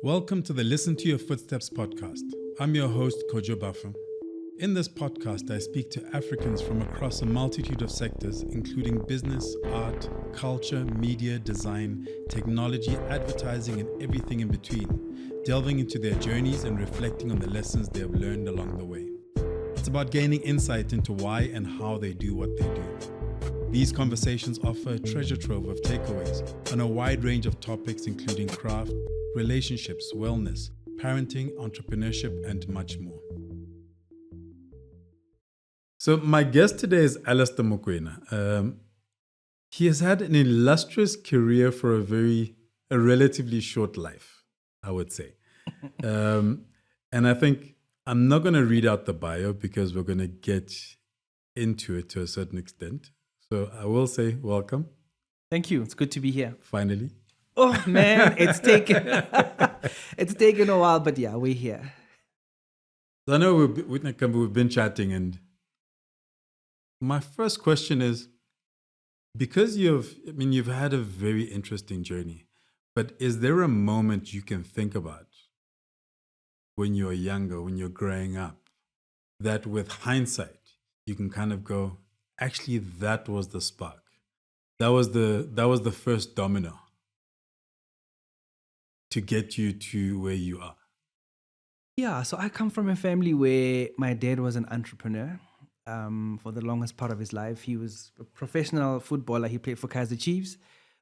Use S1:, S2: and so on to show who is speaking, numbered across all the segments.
S1: Welcome to the Listen to Your Footsteps podcast. I'm your host, Kojo Baffoe. In this podcast, I speak to Africans from across a multitude of sectors, including business, art, culture, media, design, technology, advertising, and everything in between, delving into their journeys and reflecting on the lessons they have learned along the way. It's about gaining insight into why and how they do what they do. These conversations offer a treasure trove of takeaways on a wide range of topics, including craft, relationships, wellness, parenting, entrepreneurship, and much more. So my guest today is Alistair Mokoena. He has had an illustrious career for a relatively short life, I would say. And I think I'm not going to read out the bio because we're going to get into it to a certain extent. So I will say welcome.
S2: Thank you. It's good to be here.
S1: Finally.
S2: Oh man, it's taken a while, but yeah, we're here.
S1: So I know we've been chatting, and my first question is, because you've had a very interesting journey, but is there a moment you can think about when you're younger, when you're growing up, that with hindsight you can kind of go, actually, that was the spark. That was the first domino to get you to where you are?
S2: Yeah, so I come from a family where my dad was an entrepreneur. For the longest part of his life, he was a professional footballer. He played for Kaizer Chiefs.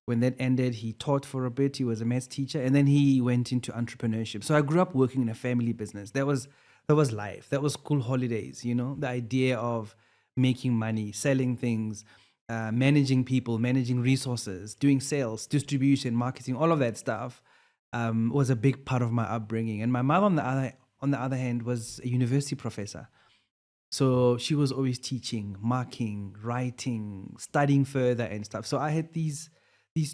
S2: When that ended, he taught for a bit. He was a maths teacher, and then he went into entrepreneurship. So I grew up working in a family business. That was life. That was school holidays. You know, the idea of making money, selling things, managing people, managing resources, doing sales, distribution, marketing, all of that stuff. Was a big part of my upbringing. And my mom, on the other hand, was a university professor. So she was always teaching, marking, writing, studying further and stuff. So I had these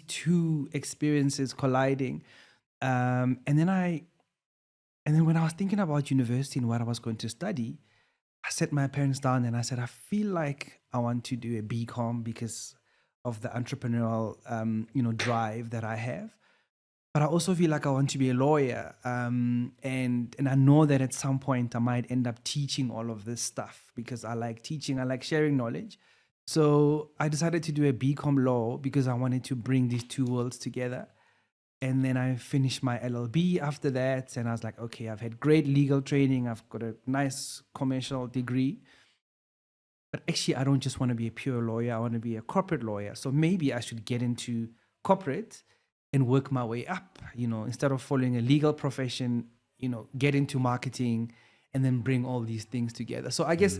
S2: two experiences colliding. And then when I was thinking about university and what I was going to study, I sat my parents down and I said, I feel like I want to do a BCom because of the entrepreneurial drive that I have. But I also feel like I want to be a lawyer. And I know that at some point I might end up teaching all of this stuff because I like teaching, I like sharing knowledge. So I decided to do a BCom law because I wanted to bring these two worlds together. And then I finished my LLB after that. And I was like, okay, I've had great legal training. I've got a nice commercial degree. But actually, I don't just want to be a pure lawyer. I want to be a corporate lawyer. So maybe I should get into corporate and work my way up, instead of following a legal profession, get into marketing and then bring all these things together. So I guess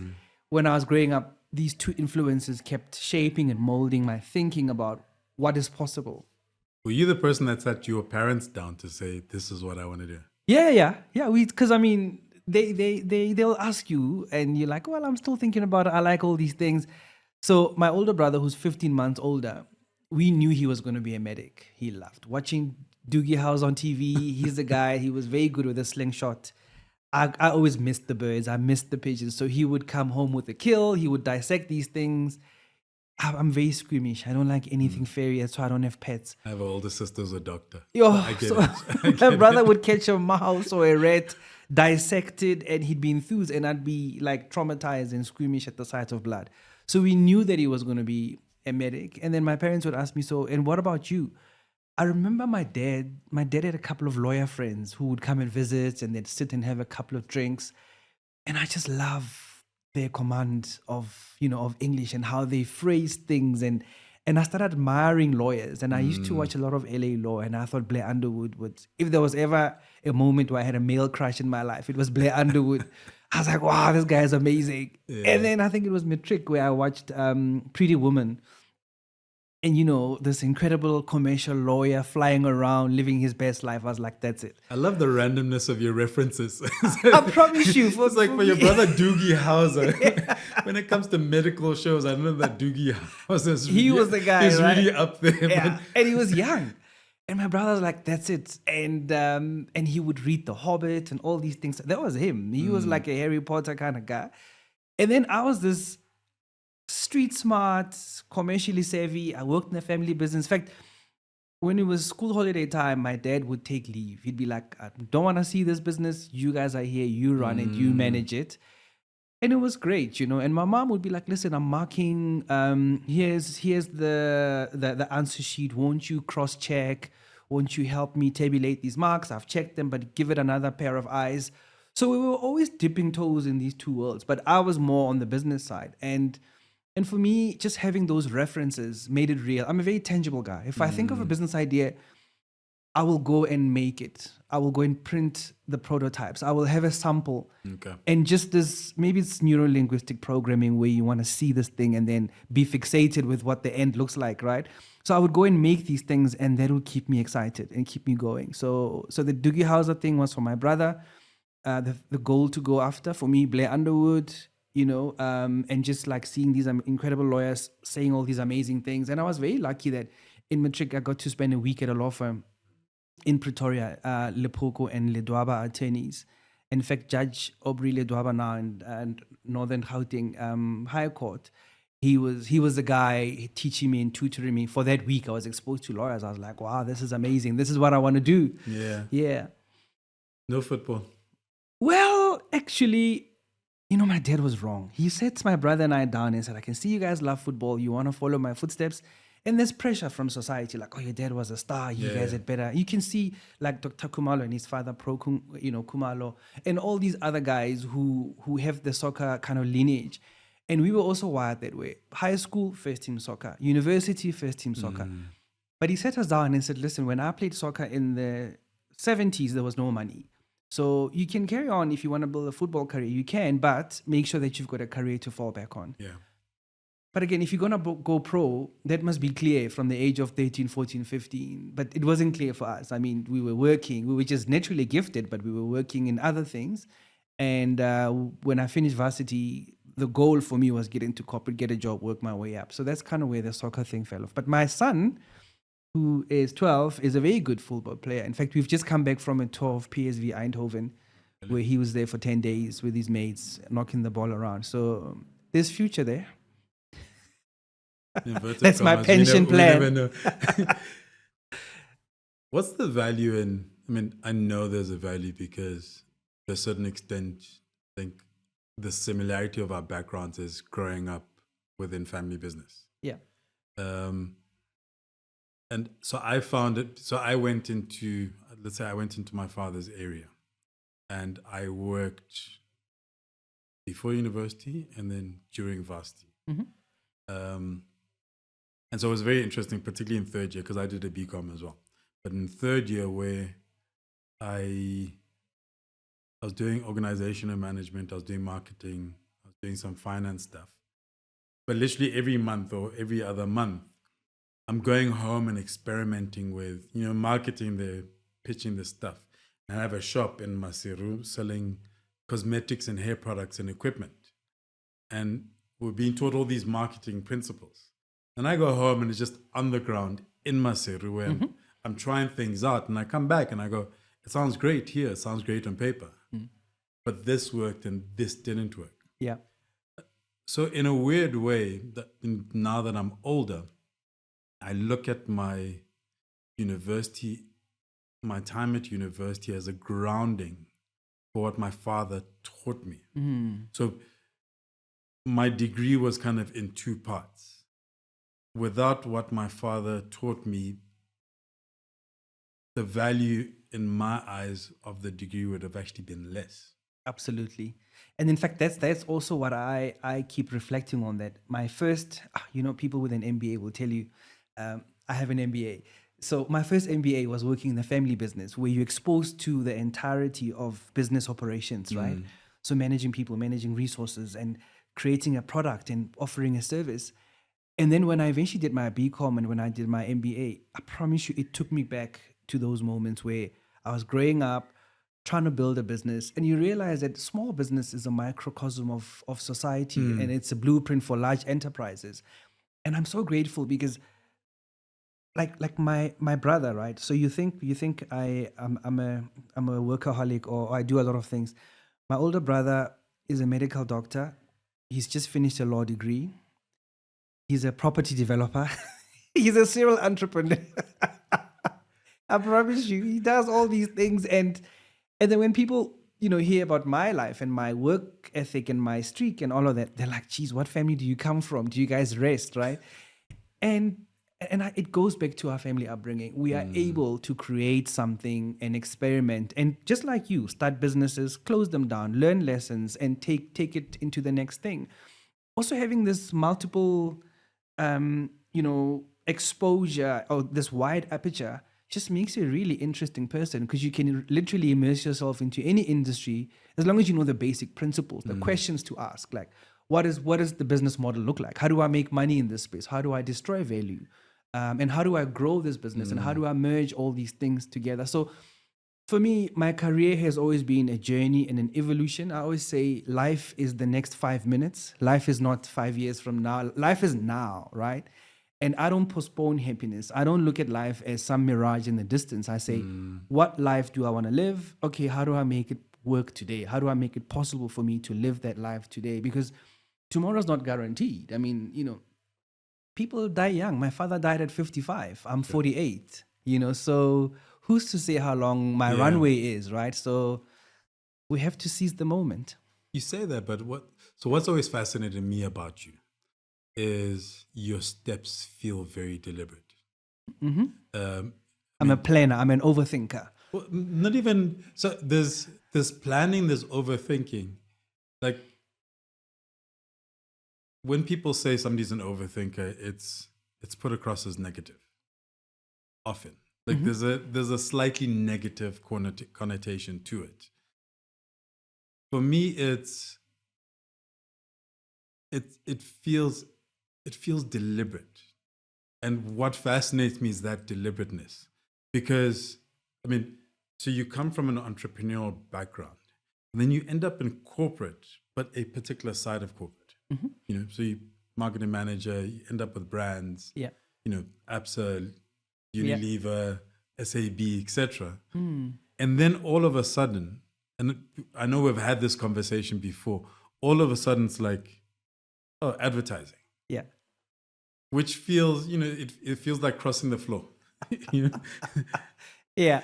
S2: when I was growing up, these two influences kept shaping and molding my thinking about what is possible.
S1: Were you the person that sat your parents down to say, this is what I want to do?
S2: Yeah. Because they'll ask you and you're like, well, I'm still thinking about it. I like all these things. So my older brother, who's 15 months older, we knew he was going to be a medic. He loved watching Doogie House on TV. He's the guy. He was very good with a slingshot. I always missed the birds. I missed the pigeons. So he would come home with a kill. He would dissect these things. I'm very squeamish. I don't like anything fairy. That's why I don't have pets.
S1: I have an older sister who's a doctor.
S2: I get it. My brother would catch a mouse or a rat, dissect it, and he'd be enthused. And I'd be like traumatized and squeamish at the sight of blood. So we knew that he was going to be a medic. And then my parents would ask me, so, and what about you? I remember my dad had a couple of lawyer friends who would come and visit and they'd sit and have a couple of drinks. And I just love their command of English and how they phrase things. And I started admiring lawyers. And I used to watch a lot of LA Law, and I thought Blair Underwood would, if there was ever a moment where I had a male crush in my life, it was Blair Underwood. I was like, wow, this guy is amazing. Yeah. And then I think it was Matric where I watched Pretty Woman. And, this incredible commercial lawyer flying around, living his best life. I was like, that's it.
S1: I love the randomness of your references.
S2: I promise you.
S1: It's like for your brother, Doogie Howser. Yeah. When it comes to medical shows, I know that Doogie Howser.
S2: He was the guy,
S1: He's
S2: right?
S1: really up there.
S2: Yeah. And he was young. And my brother was like, that's it. And he would read The Hobbit and all these things. That was him. He was like a Harry Potter kind of guy. And then I was this street smart, commercially savvy. I worked in a family business. In fact, when it was school holiday time, my dad would take leave. He'd be like, I don't want to see this business. You guys are here. You run it. You manage it. And it was great, And my mom would be like, listen, I'm marking, here's the answer sheet. Won't you cross check? Won't you help me tabulate these marks? I've checked them, but give it another pair of eyes. So we were always dipping toes in these two worlds, but I was more on the business side. And for me, just having those references made it real. I'm a very tangible guy. If I think of a business idea, I will go and make it. I will go and print the prototypes. I will have a sample.
S1: Okay.
S2: And just this, maybe it's neuro-linguistic programming where you want to see this thing and then be fixated with what the end looks like, right? So I would go and make these things, and that will keep me excited and keep me going. So the Doogie Howser thing was for my brother. The goal to go after for me, Blair Underwood, and just like seeing these incredible lawyers saying all these amazing things. And I was very lucky that in matric, I got to spend a week at a law firm in Pretoria, Lepoko and Ledwaba attorneys. In fact, Judge Aubrey Ledwaba now and Northern Gauteng High Court, he was the guy teaching me and tutoring me. For that week, I was exposed to lawyers. I was like, wow, this is amazing. This is what I want to do.
S1: Yeah.
S2: Yeah.
S1: No football.
S2: Well, actually, my dad was wrong. He sat my brother and I down and said, I can see you guys love football. You want to follow my footsteps. And there's pressure from society, like, oh, your dad was a star. You guys had better. You can see like Dr. Kumalo and his father, Kumalo, and all these other guys who have the soccer kind of lineage. And we were also wired that way. High school, first team soccer. University, first team soccer. But he sat us down and said, listen, when I played soccer in the 70s, there was no money. So you can carry on if you want to build a football career, you can, but make sure that you've got a career to fall back on.
S1: Yeah.
S2: But again, if you're going to go pro, that must be clear from the age of 13, 14, 15. But it wasn't clear for us. I mean, we were working. We were just naturally gifted, but we were working in other things. And when I finished varsity, the goal for me was get into corporate, get a job, work my way up. So that's kind of where the soccer thing fell off. But my son, who is 12, is a very good football player. In fact, we've just come back from a tour of PSV Eindhoven, where he was there for 10 days with his mates, knocking the ball around. So there's future there. That's my pension plan.
S1: We never know. What's the value in, I know there's a value because to a certain extent, I think the similarity of our backgrounds is growing up within family business.
S2: Yeah.
S1: And so I found it, so I went into my father's area and I worked before university and then during varsity. And so it was very interesting, particularly in third year, because I did a BCom as well. But in third year, where I was doing organizational management, I was doing marketing, I was doing some finance stuff. But literally every month or every other month, I'm going home and experimenting with, marketing pitching the stuff. And I have a shop in Maseru selling cosmetics and hair products and equipment. And we're being taught all these marketing principles. And I go home and it's just underground in Maseru and I'm trying things out. And I come back and I go, it sounds great here. It sounds great on paper. But this worked and this didn't work.
S2: Yeah.
S1: So in a weird way, now that I'm older, I look at my university, my time at university as a grounding for what my father taught me. So my degree was kind of in two parts. Without what my father taught me, the value in my eyes of the degree would have actually been less.
S2: Absolutely. And in fact, that's also what I keep reflecting on, that my first, people with an MBA will tell you, I have an MBA. So my first MBA was working in the family business, where you're exposed to the entirety of business operations, right? So managing people, managing resources, and creating a product and offering a service. And then when I eventually did my BCom and when I did my MBA, I promise you, it took me back to those moments where I was growing up, trying to build a business, and you realize that small business is a microcosm of society, and it's a blueprint for large enterprises. And I'm so grateful because like my brother, right? So you think I'm a workaholic or I do a lot of things. My older brother is a medical doctor. He's just finished a law degree. He's a property developer. He's a serial entrepreneur. I promise you, he does all these things. And then when people, hear about my life and my work ethic and my streak and all of that, they're like, geez, what family do you come from? Do you guys rest, right? And it goes back to our family upbringing. We are able to create something and experiment, and just like you, start businesses, close them down, learn lessons, and take it into the next thing. Also, having this multiple, exposure, or this wide aperture, just makes you a really interesting person, because you can literally immerse yourself into any industry as long as you know the basic principles, the questions to ask, like what does the business model look like? How do I make money in this space? How do I destroy value? And how do I grow this business? And how do I merge all these things together? So for me, my career has always been a journey and an evolution. I always say life is the next 5 minutes. Life is not 5 years from now. Life is now, right? And I don't postpone happiness. I don't look at life as some mirage in the distance. I say, what life do I want to live? Okay, how do I make it work today? How do I make it possible for me to live that life today? Because tomorrow's not guaranteed. I mean, people die young. My father died at 55. I'm 48, so who's to say how long my runway is, right? So we have to seize the moment.
S1: You say that, but what's always fascinated me about you is your steps feel very deliberate.
S2: I'm a planner. I'm an overthinker.
S1: Well, not even so. There's planning. There's overthinking. Like when people say somebody's an overthinker, it's put across as negative. Often, like there's a slightly negative connotation to it. For me, it feels deliberate. And what fascinates me is that deliberateness. Because, so you come from an entrepreneurial background, and then you end up in corporate, but a particular side of corporate. So you marketing manager, you end up with brands, ABSA, Unilever, SAB, etc. And then all of a sudden, and I know we've had this conversation before, all of a sudden it's like, oh, advertising.
S2: Yeah.
S1: Which feels, it feels like crossing the floor.
S2: Yeah.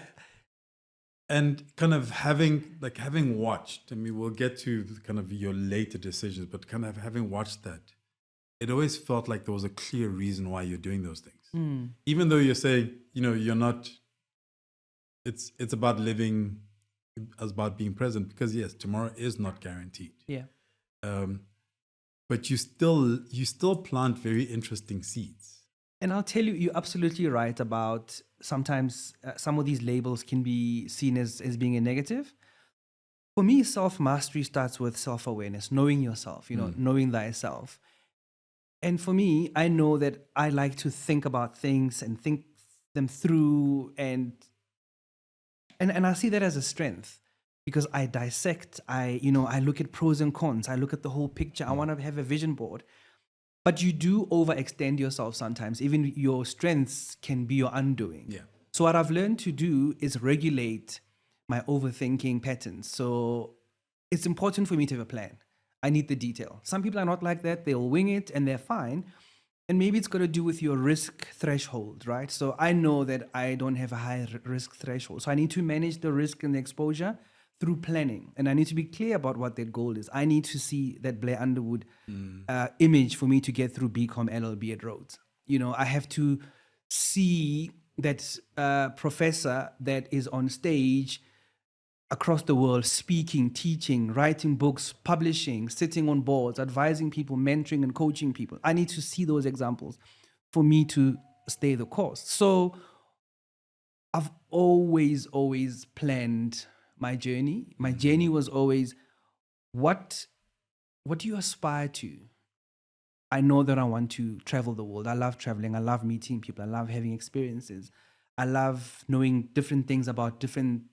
S1: And kind of having watched, we'll get to kind of your later decisions, but kind of having watched that, it always felt like there was a clear reason why you're doing those things. Even though you're saying, you're not, it's about living, it's about being present, because yes, tomorrow is not guaranteed.
S2: Yeah.
S1: But you still plant very interesting seeds.
S2: And I'll tell you, you're absolutely right about sometimes some of these labels can be seen as being a negative. For me, self-mastery starts with self-awareness, knowing yourself, knowing thyself. And for me, I know that I like to think about things and think them through, and I see that as a strength, because I dissect, I look at pros and cons, I look at the whole picture. I want to have a vision board. But you do overextend yourself sometimes. Even your strengths can be your undoing.
S1: Yeah.
S2: So what I've learned to do is regulate my overthinking patterns. So it's important for me to have a plan. I need the detail. Some people are not like that. They'll wing it and they're fine. And maybe it's got to do with your risk threshold, right? So I know that I don't have a high risk threshold. So I need to manage the risk and the exposure through planning. And I need to be clear about what that goal is. I need to see that Blair Underwood image for me to get through BCom LLB at Rhodes. I have to see that professor that is on stage across the world, speaking, teaching, writing books, publishing, sitting on boards, advising people, mentoring and coaching people. I need to see those examples for me to stay the course. So I've always planned my journey. My journey was always, what do you aspire to? I know that I want to travel the world. I love traveling. I love meeting people. I love having experiences. I love knowing different things about different,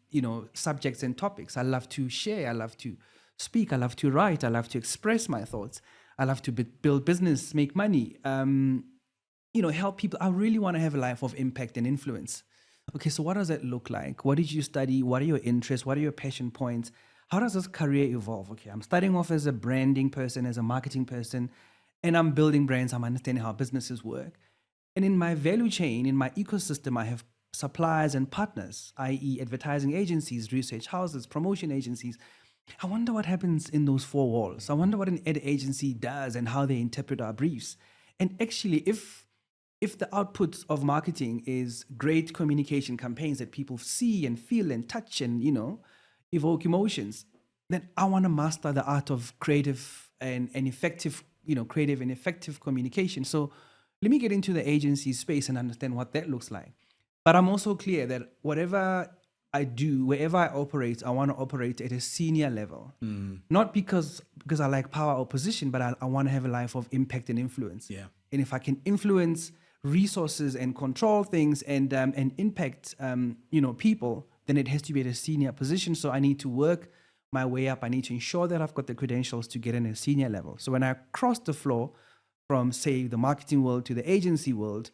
S2: subjects and topics. I love to share. I love to speak. I love to write. I love to express my thoughts. I love to build business, make money, help people. I really want to have a life of impact and influence. Okay, so what does that look like? What did you study? What are your interests? What are your passion points? How does this career evolve? Okay, I'm starting off as a branding person, as a marketing person, and I'm building brands. I'm understanding how businesses work. And in my value chain, in my ecosystem, I have suppliers and partners, i.e., advertising agencies, research houses, promotion agencies. I wonder what happens in those four walls. I wonder what an ad agency does and how they interpret our briefs. And actually, if the output of marketing is great communication campaigns that people see and feel and touch and, evoke emotions, then I want to master the art of creative and effective, creative and effective communication. So let me get into the agency space and understand what that looks like. But I'm also clear that whatever I do, wherever I operate, I want to operate at a senior level. Not because I like power or position, but I want to have a life of impact and influence.
S1: Yeah.
S2: And if I can influence resources and control things and impact people, then it has to be at a senior position. So I need to work my way up. I need to ensure that I've got the credentials to get in a senior level. So when I cross the floor from, say, the marketing world to the agency world,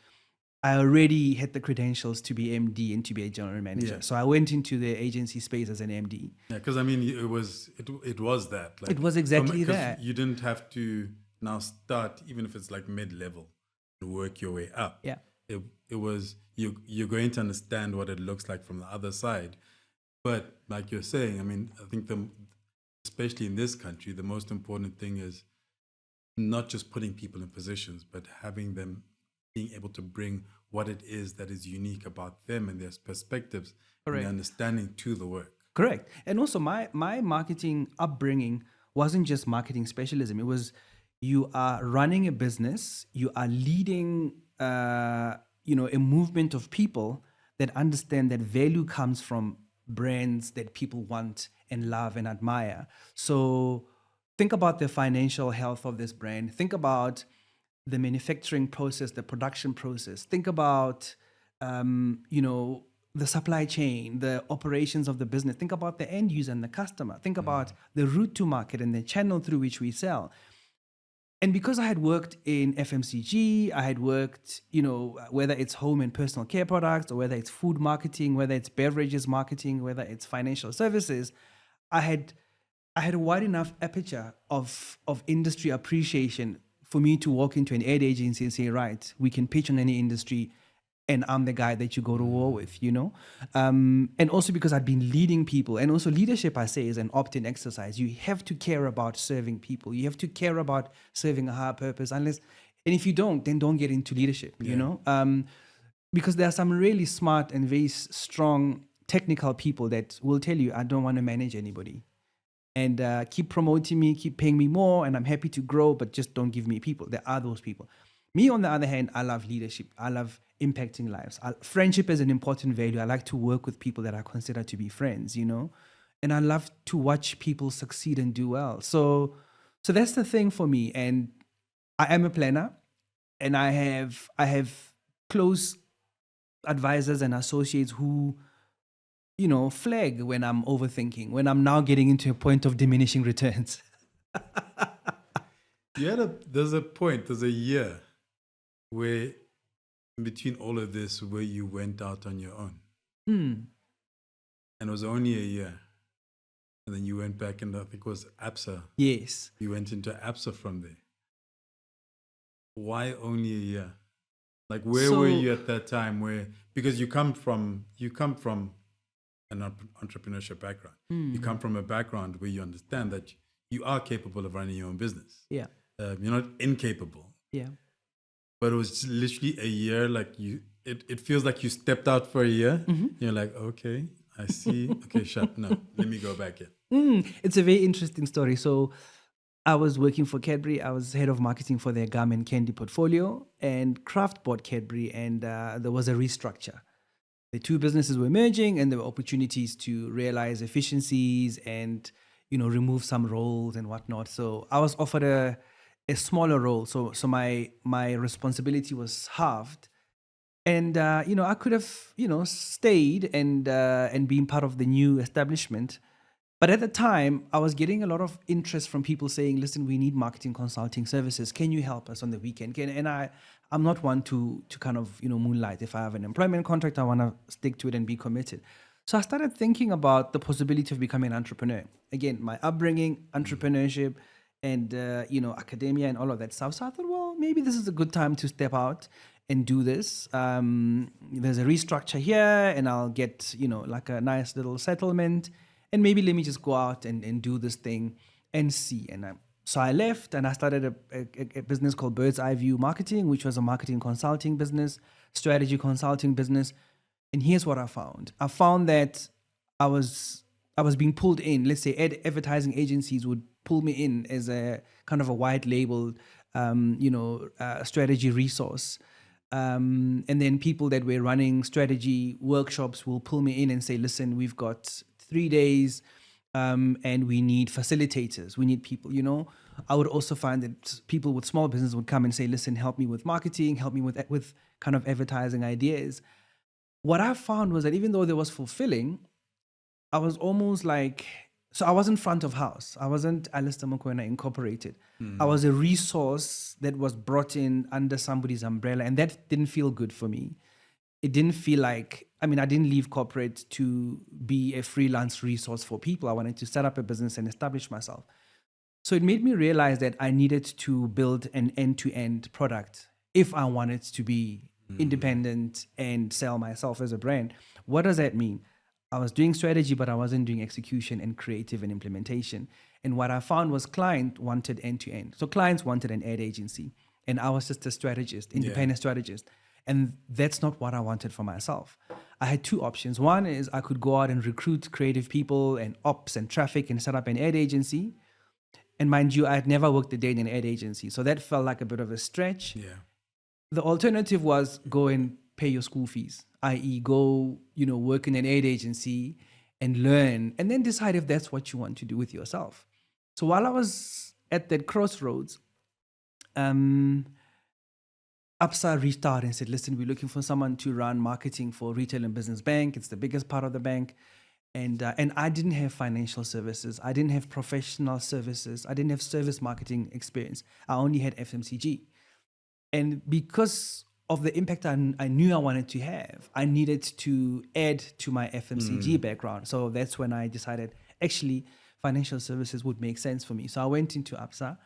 S2: I already had the credentials to be MD and to be a general manager.
S1: Yeah.
S2: So I went into the agency space as an MD.
S1: Yeah, because I mean, it was that. Like,
S2: It was exactly that.
S1: You didn't have to now start, even if it's like mid-level, and work your way up.
S2: Yeah.
S1: It was you're going to understand what it looks like from the other side. But like you're saying, I mean, I think especially in this country, the most important thing is not just putting people in positions, but having them being able to bring what it is that is unique about them and their perspectives and their understanding to the work.
S2: Correct. And also my marketing upbringing wasn't just marketing specialism. It was, you are running a business, you are leading a movement of people that understand that value comes from brands that people want and love and admire. So think about the financial health of this brand. Think about the manufacturing process, the production process. Think about, the supply chain, the operations of the business. Think about the end user and the customer. Think about the route to market and the channel through which we sell. And because I had worked in FMCG, I had worked, whether it's home and personal care products, or whether it's food marketing, whether it's beverages marketing, whether it's financial services, I had a wide enough aperture of industry appreciation for me to walk into an ad agency and say, right, we can pitch on any industry, and I'm the guy that you go to war with, and also because I'd been leading people. And also leadership, I say, is an opt-in exercise. You have to care about serving people. You have to care about serving a higher purpose, and if you don't, then don't get into leadership, because there are some really smart and very strong technical people that will tell you, I don't want to manage anybody. And keep promoting me, keep paying me more, and I'm happy to grow, but just don't give me people. There are those people. Me, on the other hand, I love leadership. I love impacting lives. Friendship is an important value. I like to work with people that I consider to be friends, and I love to watch people succeed and do well. So that's the thing for me. And I am a planner, and I have close advisors and associates who, flag when I'm overthinking, when I'm now getting into a point of diminishing returns.
S1: There's a year where, in between all of this, where you went out on your own. And it was only a year. And then you went back, and I think it was APSA.
S2: Yes.
S1: You went into APSA from there. Why only a year? Like, where were you at that time? Because you come from an entrepreneurship background. You come from a background where you understand that you are capable of running your own business.
S2: Yeah.
S1: You're not incapable.
S2: Yeah.
S1: But it was literally a year. Like, it feels like you stepped out for a year. You're like, okay, I see. Okay, no, let me go back in.
S2: It's a very interesting story. So I was working for Cadbury. I was head of marketing for their gum and candy portfolio, and Kraft bought Cadbury, and there was a restructure. The two businesses were merging, and there were opportunities to realize efficiencies and, remove some roles and whatnot. So I was offered a smaller role. So my responsibility was halved. And, I could have, stayed and been part of the new establishment. But at the time, I was getting a lot of interest from people saying, listen, we need marketing consulting services. Can you help us on the weekend? And I'm not one to kind of, moonlight. If I have an employment contract, I want to stick to it and be committed. So I started thinking about the possibility of becoming an entrepreneur. Again, my upbringing, entrepreneurship, and, academia and all of that stuff. So I thought, well, maybe this is a good time to step out and do this. There's a restructure here, and I'll get, like a nice little settlement. And maybe let me just go out and do this thing and see. So I left and I started a business called Bird's Eye View Marketing, which was a marketing consulting business, strategy consulting business. And here's what I found. I found that I was being pulled in. Let's say advertising agencies would pull me in as a kind of a white label, strategy resource. And then people that were running strategy workshops will pull me in and say, listen, we've got 3 days and we need facilitators. We need people, I would also find that people with small business would come and say, listen, help me with marketing, help me with kind of advertising ideas. What I found was that even though there was fulfilling, I was almost like, so I wasn't front of house. I wasn't Alistair Mokoena Incorporated. I was a resource that was brought in under somebody's umbrella, and that didn't feel good for me. It didn't feel like, I didn't leave corporate to be a freelance resource for people. I wanted to set up a business and establish myself. So it made me realize that I needed to build an end-to-end product if I wanted to be independent and sell myself as a brand. What does that mean? I was doing strategy, but I wasn't doing execution and creative and implementation. And what I found was client wanted end-to-end. So clients wanted an ad agency, and I was just a strategist, independent strategist. And that's not what I wanted for myself. I had two options. One is I could go out and recruit creative people and ops and traffic and set up an ad agency. And mind you, I had never worked a day in an ad agency. So that felt like a bit of a stretch.
S1: Yeah.
S2: The alternative was go and pay your school fees, i.e. go, work in an ad agency and learn, and then decide if that's what you want to do with yourself. So while I was at that crossroads, ABSA reached out and said, listen, we're looking for someone to run marketing for Retail and Business Bank. It's the biggest part of the bank. And I didn't have financial services. I didn't have professional services. I didn't have service marketing experience. I only had FMCG. And because of the impact I knew I wanted to have, I needed to add to my FMCG background. So that's when I decided, actually, financial services would make sense for me. So I went into ABSA,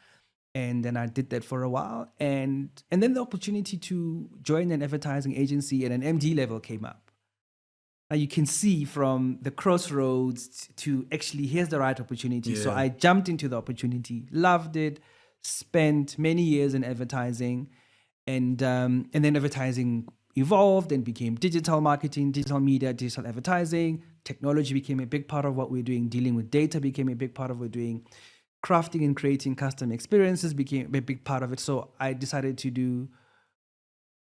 S2: and then I did that for a while. And then the opportunity to join an advertising agency at an MD level came up. Now you can see from the crossroads to actually, here's the right opportunity. Yeah. So I jumped into the opportunity, loved it, spent many years in advertising. And then advertising evolved and became digital marketing, digital media, digital advertising. Technology became a big part of what we're doing. Dealing with data became a big part of what we're doing. Crafting and creating custom experiences became a big part of it. So I decided to do,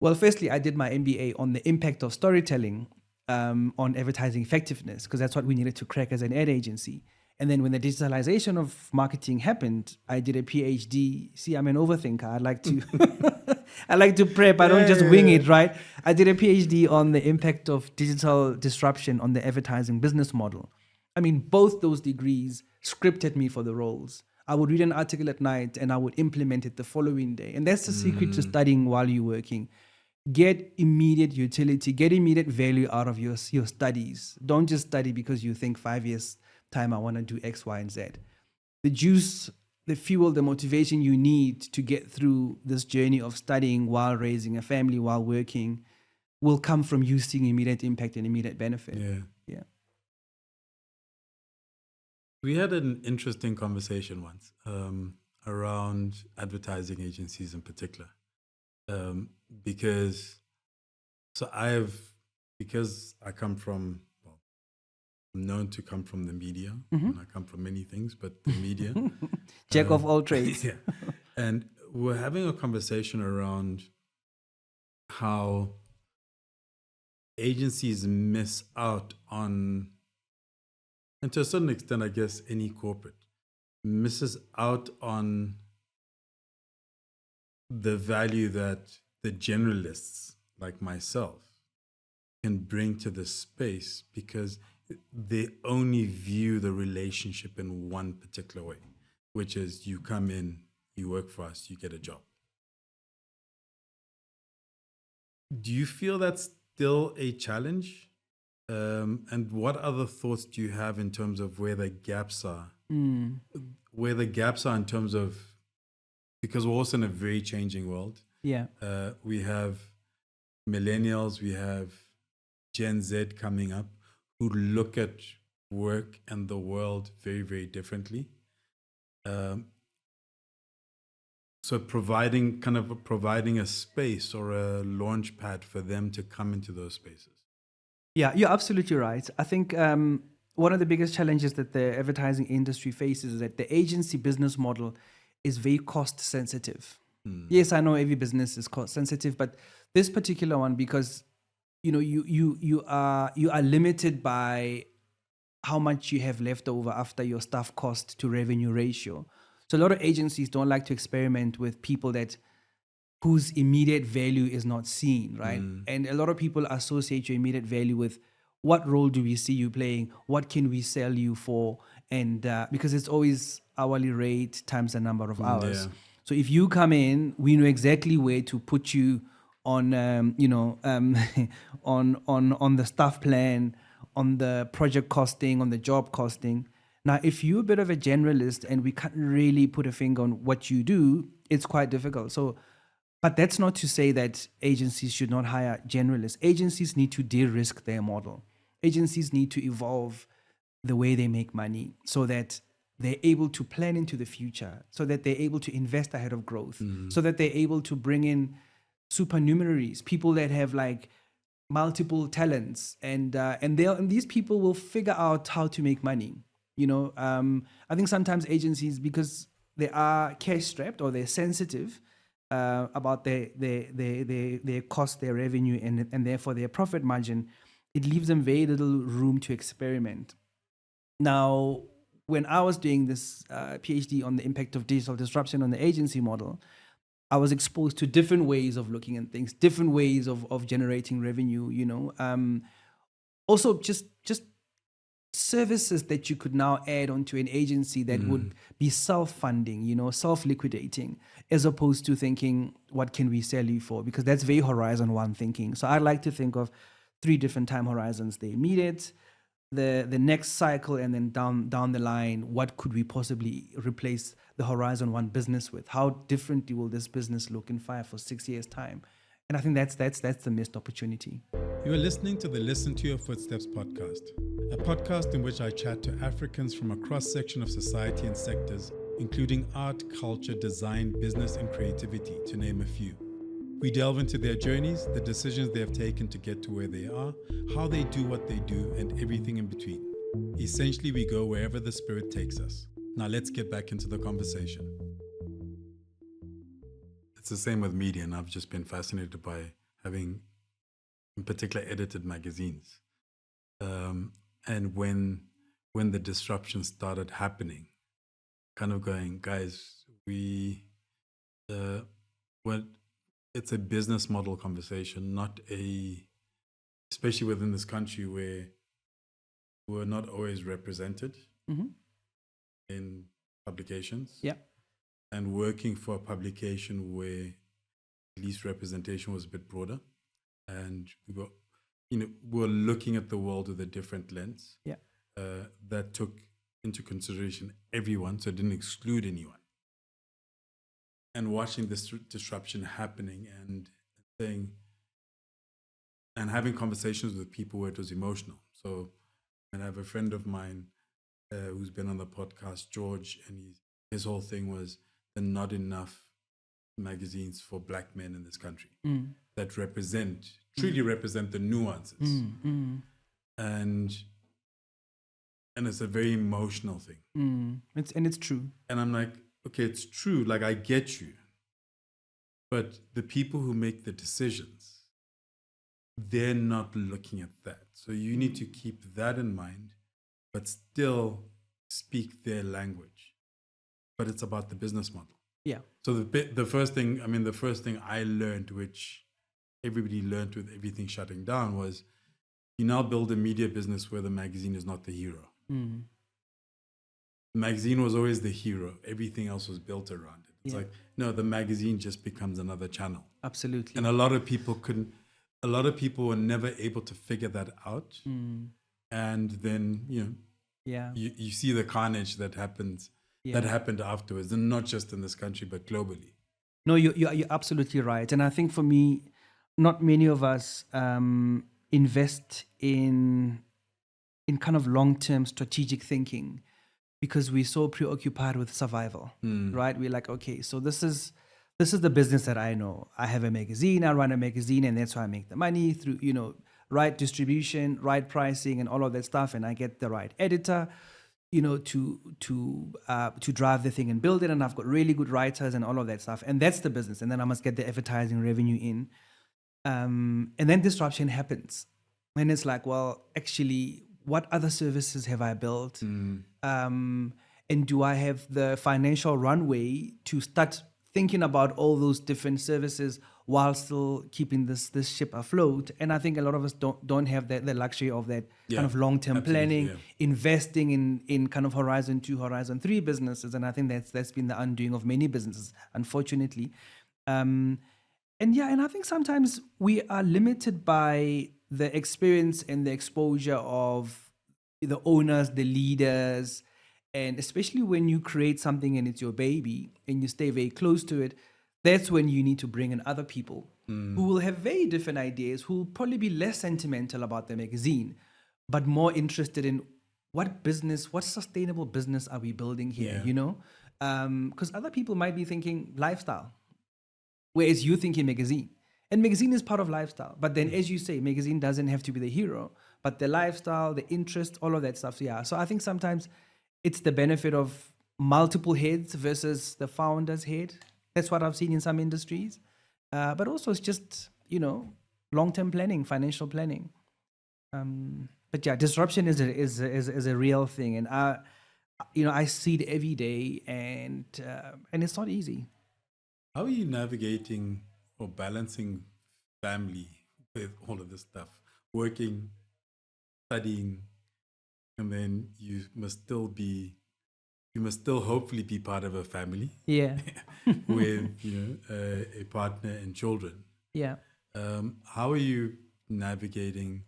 S2: well, firstly, I did my MBA on the impact of storytelling on advertising effectiveness, because that's what we needed to crack as an ad agency. And then when the digitalization of marketing happened, I did a PhD. See, I'm an overthinker. I like to prep. I don't just wing it, right? I did a PhD on the impact of digital disruption on the advertising business model. Both those degrees scripted me for the roles. I would read an article at night and I would implement it the following day. And that's the secret to studying while you're working. Get immediate utility, get immediate value out of your studies. Don't just study because you think 5 years time I want to do X, Y, and Z. The juice, the fuel, the motivation you need to get through this journey of studying while raising a family, while working, will come from you seeing immediate impact and immediate benefit. Yeah.
S1: We had an interesting conversation once around advertising agencies in particular, because I come from, I'm known to come from the media, and I come from many things, but the media.
S2: Jack of all trades.
S1: Yeah. And we're having a conversation around how agencies miss out on, and to a certain extent, I guess, any corporate misses out on the value that the generalists like myself can bring to the space, because they only view the relationship in one particular way, which is you come in, you work for us, you get a job. Do you feel that's still a challenge? And what other thoughts do you have in terms of where the gaps are? Where the gaps are in terms of, because we're also in a very changing world.
S2: Yeah.
S1: We have millennials, we have Gen Z coming up who look at work and the world very, very differently. So providing a space or a launch pad for them to come into those spaces.
S2: Yeah, you're absolutely right. I think one of the biggest challenges that the advertising industry faces is that the agency business model is very cost sensitive. Yes, I know every business is cost sensitive, but this particular one, because you are limited by how much you have left over after your staff cost to revenue ratio. So a lot of agencies don't like to experiment with people whose immediate value is not seen, right? And a lot of people associate your immediate value with what role do we see you playing? What can we sell you for? And because it's always hourly rate times the number of hours.
S1: Yeah.
S2: So if you come in, we know exactly where to put you on, on the staff plan, on the project costing, on the job costing. Now, if you're a bit of a generalist and we can't really put a finger on what you do, it's quite difficult. So, but that's not to say that agencies should not hire generalists. Agencies need to de-risk their model. Agencies need to evolve the way they make money so that they're able to plan into the future, so that they're able to invest ahead of growth, so that they're able to bring in supernumeraries, people that have like multiple talents, and these people will figure out how to make money. I think sometimes agencies, because they are cash strapped or they're sensitive about their cost, their revenue, and therefore their profit margin, it leaves them very little room to experiment. Now, when I was doing this PhD on the impact of digital disruption on the agency model, I was exposed to different ways of looking at things, different ways of generating revenue, also just services that you could now add onto an agency that would be self-funding, self-liquidating, as opposed to thinking, what can we sell you for? Because that's very horizon one thinking. So I like to think of 3 different time horizons: the immediate, the next cycle, and then down the line, what could we possibly replace the horizon one business with? How differently will this business look in 5 or 6 years' time? And I think that's the missed opportunity.
S1: You are listening to the Listen to Your Footsteps podcast, a podcast in which I chat to Africans from a cross-section of society and sectors, including art, culture, design, business, and creativity, to name a few. We delve into their journeys, the decisions they have taken to get to where they are, how they do what they do, and everything in between. Essentially, we go wherever the spirit takes us. Now let's get back into the conversation. It's the same with media, and I've just been fascinated by having, in particular, edited magazines. And when the disruption started happening, kind of going, guys, it's a business model conversation, not especially within this country where we're not always represented in publications.
S2: Yeah.
S1: And working for a publication where at least representation was a bit broader, and we're looking at the world with a different lens.
S2: Yeah.
S1: That took into consideration everyone, so it didn't exclude anyone. And watching this disruption happening and saying, and having conversations with people where it was emotional. So, and I have a friend of mine who's been on the podcast, George, and his whole thing was there are not enough magazines for Black men in this country that truly represent the nuances. And it's a very emotional thing.
S2: It's true.
S1: And I'm like, okay, it's true. Like, I get you. But the people who make the decisions, they're not looking at that. So you need to keep that in mind, but still speak their language. But it's about the business model.
S2: Yeah.
S1: So the first thing I learned, which everybody learned with everything shutting down, was you now build a media business where the magazine is not the hero. The magazine was always the hero. Everything else was built around it. It's like, no, the magazine just becomes another channel.
S2: Absolutely.
S1: And a lot of people were never able to figure that out. And then, you see the carnage that happened afterwards, and not just in this country, but globally.
S2: No, you're absolutely right. And I think for me, not many of us invest in kind of long-term strategic thinking because we're so preoccupied with survival, right? We're like, okay, so this is the business that I know. I have a magazine, I run a magazine, and that's how I make the money through, right distribution, right pricing, and all of that stuff. And I get the right editor, to drive the thing and build it. And I've got really good writers and all of that stuff. And that's the business. And then I must get the advertising revenue in. And then disruption happens. And it's like, well, actually, what other services have I built? And do I have the financial runway to start thinking about all those different services while still keeping this ship afloat? And I think a lot of us don't have the luxury of that kind of long-term planning, investing in kind of Horizon 2, Horizon 3 businesses. And I think that's been the undoing of many businesses, unfortunately. And I think sometimes we are limited by the experience and the exposure of the owners, the leaders, and especially when you create something and it's your baby and you stay very close to it, that's when you need to bring in other people who will have very different ideas, who will probably be less sentimental about the magazine, but more interested in what sustainable business are we building here, Because other people might be thinking lifestyle, whereas you thinking magazine. And magazine is part of lifestyle. But then, as you say, magazine doesn't have to be the hero, but the lifestyle, the interest, all of that stuff. So I think sometimes it's the benefit of multiple heads versus the founder's head. That's what I've seen in some industries. But also it's just, long-term planning, financial planning. But yeah, disruption is a real thing. And I see it every day, and it's not easy.
S1: How are you navigating or balancing family with all of this stuff? Working, studying, and then you must still hopefully be part of a family.
S2: Yeah.
S1: With a partner and children.
S2: Yeah.
S1: How have you navigated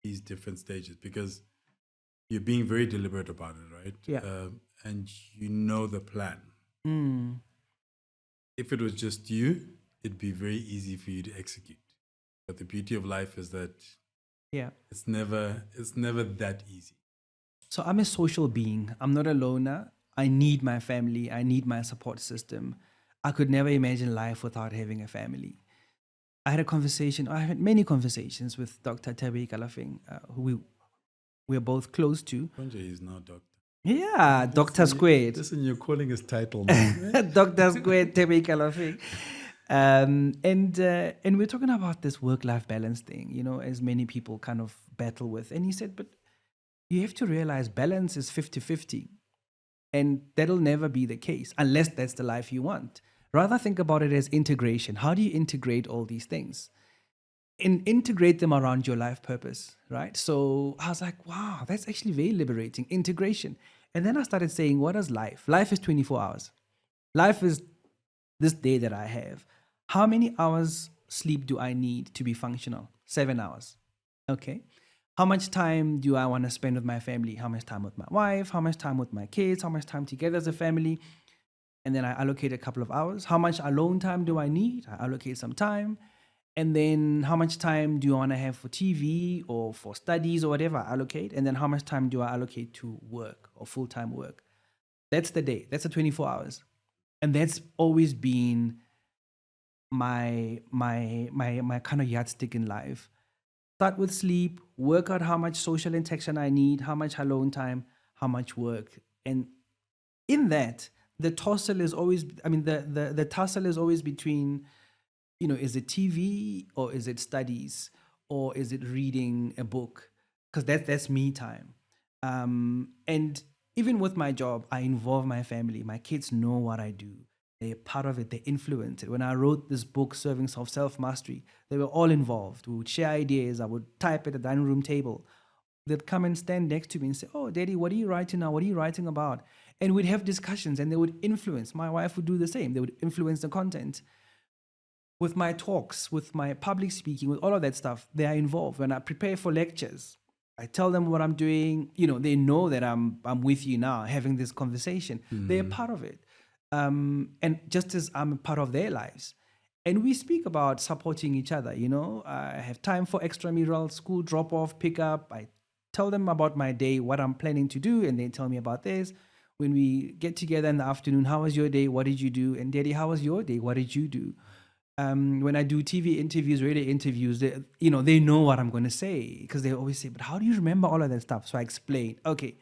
S1: these different stages? Because you're being very deliberate about it, right?
S2: Yeah.
S1: And the plan. If it was just you, it'd be very easy for you to execute. But the beauty of life is that it's never that easy.
S2: So I'm a social being. I'm not a loner. I need my family. I need my support system. I could never imagine life without having a family. I had many conversations with Dr. Thabeng Kalafeng, who we're both close to.
S1: Konja is now doctor.
S2: Yeah, Dr. Squared.
S1: Listen, you're calling his title, man.
S2: Dr. Squared, Thabeng Kalafeng. And we're talking about this work-life balance thing, as many people kind of battle with. And he said, but you have to realize balance is 50-50. And that'll never be the case unless that's the life you want. Rather think about it as integration. How do you integrate all these things? And integrate them around your life purpose, right? So I was like, wow, that's actually very liberating, integration. And then I started saying, what is life? Life is 24 hours. Life is this day that I have. How many hours sleep do I need to be functional? 7 hours. Okay. How much time do I want to spend with my family? How much time with my wife? How much time with my kids? How much time together as a family? And then I allocate a couple of hours. How much alone time do I need? I allocate some time. And then how much time do you want to have for TV or for studies or whatever I allocate? And then how much time do I allocate to work or full-time work? That's the day. That's the 24 hours. And that's always been my kind of yardstick in life. Start with sleep, work out how much social interaction I need, how much alone time, how much work. And in that, the tussle is always between, is it TV or is it studies or is it reading a book? Because that's me time. And even with my job, I involve my family. My kids know what I do. They're part of it. They influence it. When I wrote this book, Servings of Self-Mastery, they were all involved. We would share ideas. I would type at the dining room table. They'd come and stand next to me and say, oh, Daddy, what are you writing now? What are you writing about? And we'd have discussions and they would influence. My wife would do the same. They would influence the content. With my talks, with my public speaking, with all of that stuff, they are involved. When I prepare for lectures, I tell them what I'm doing. They know that I'm with you now, having this conversation. They're part of it. And just as I'm a part of their lives. And we speak about supporting each other. I have time for extramural, school drop off, pick up. I tell them about my day, what I'm planning to do, and they tell me about this. When we get together in the afternoon, how was your day? What did you do? And Daddy, how was your day? What did you do? When I do TV interviews, radio interviews, they know what I'm going to say, because they always say, but how do you remember all of that stuff? So I explain, okay,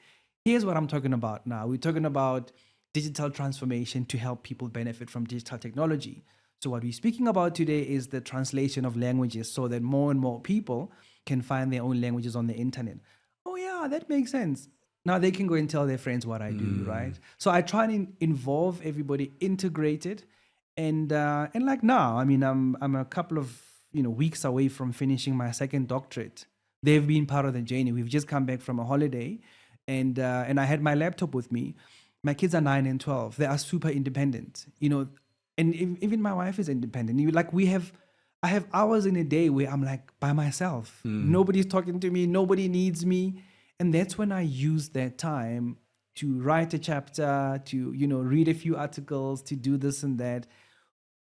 S2: here's what I'm talking about now. We're talking about digital transformation to help people benefit from digital technology. So what we're speaking about today is the translation of languages so that more and more people can find their own languages on the internet. Oh yeah, that makes sense. Now they can go and tell their friends what I do, right? So I try and involve everybody, integrate it. And like now, I mean, I'm a couple of weeks away from finishing my second doctorate. They've been part of the journey. We've just come back from a holiday, and I had my laptop with me. My kids are 9 and 12. They are super independent, and even my wife is independent. I have hours in a day where I'm like by myself. Nobody's talking to me. Nobody needs me, and that's when I use that time to write a chapter, to read a few articles, to do this and that.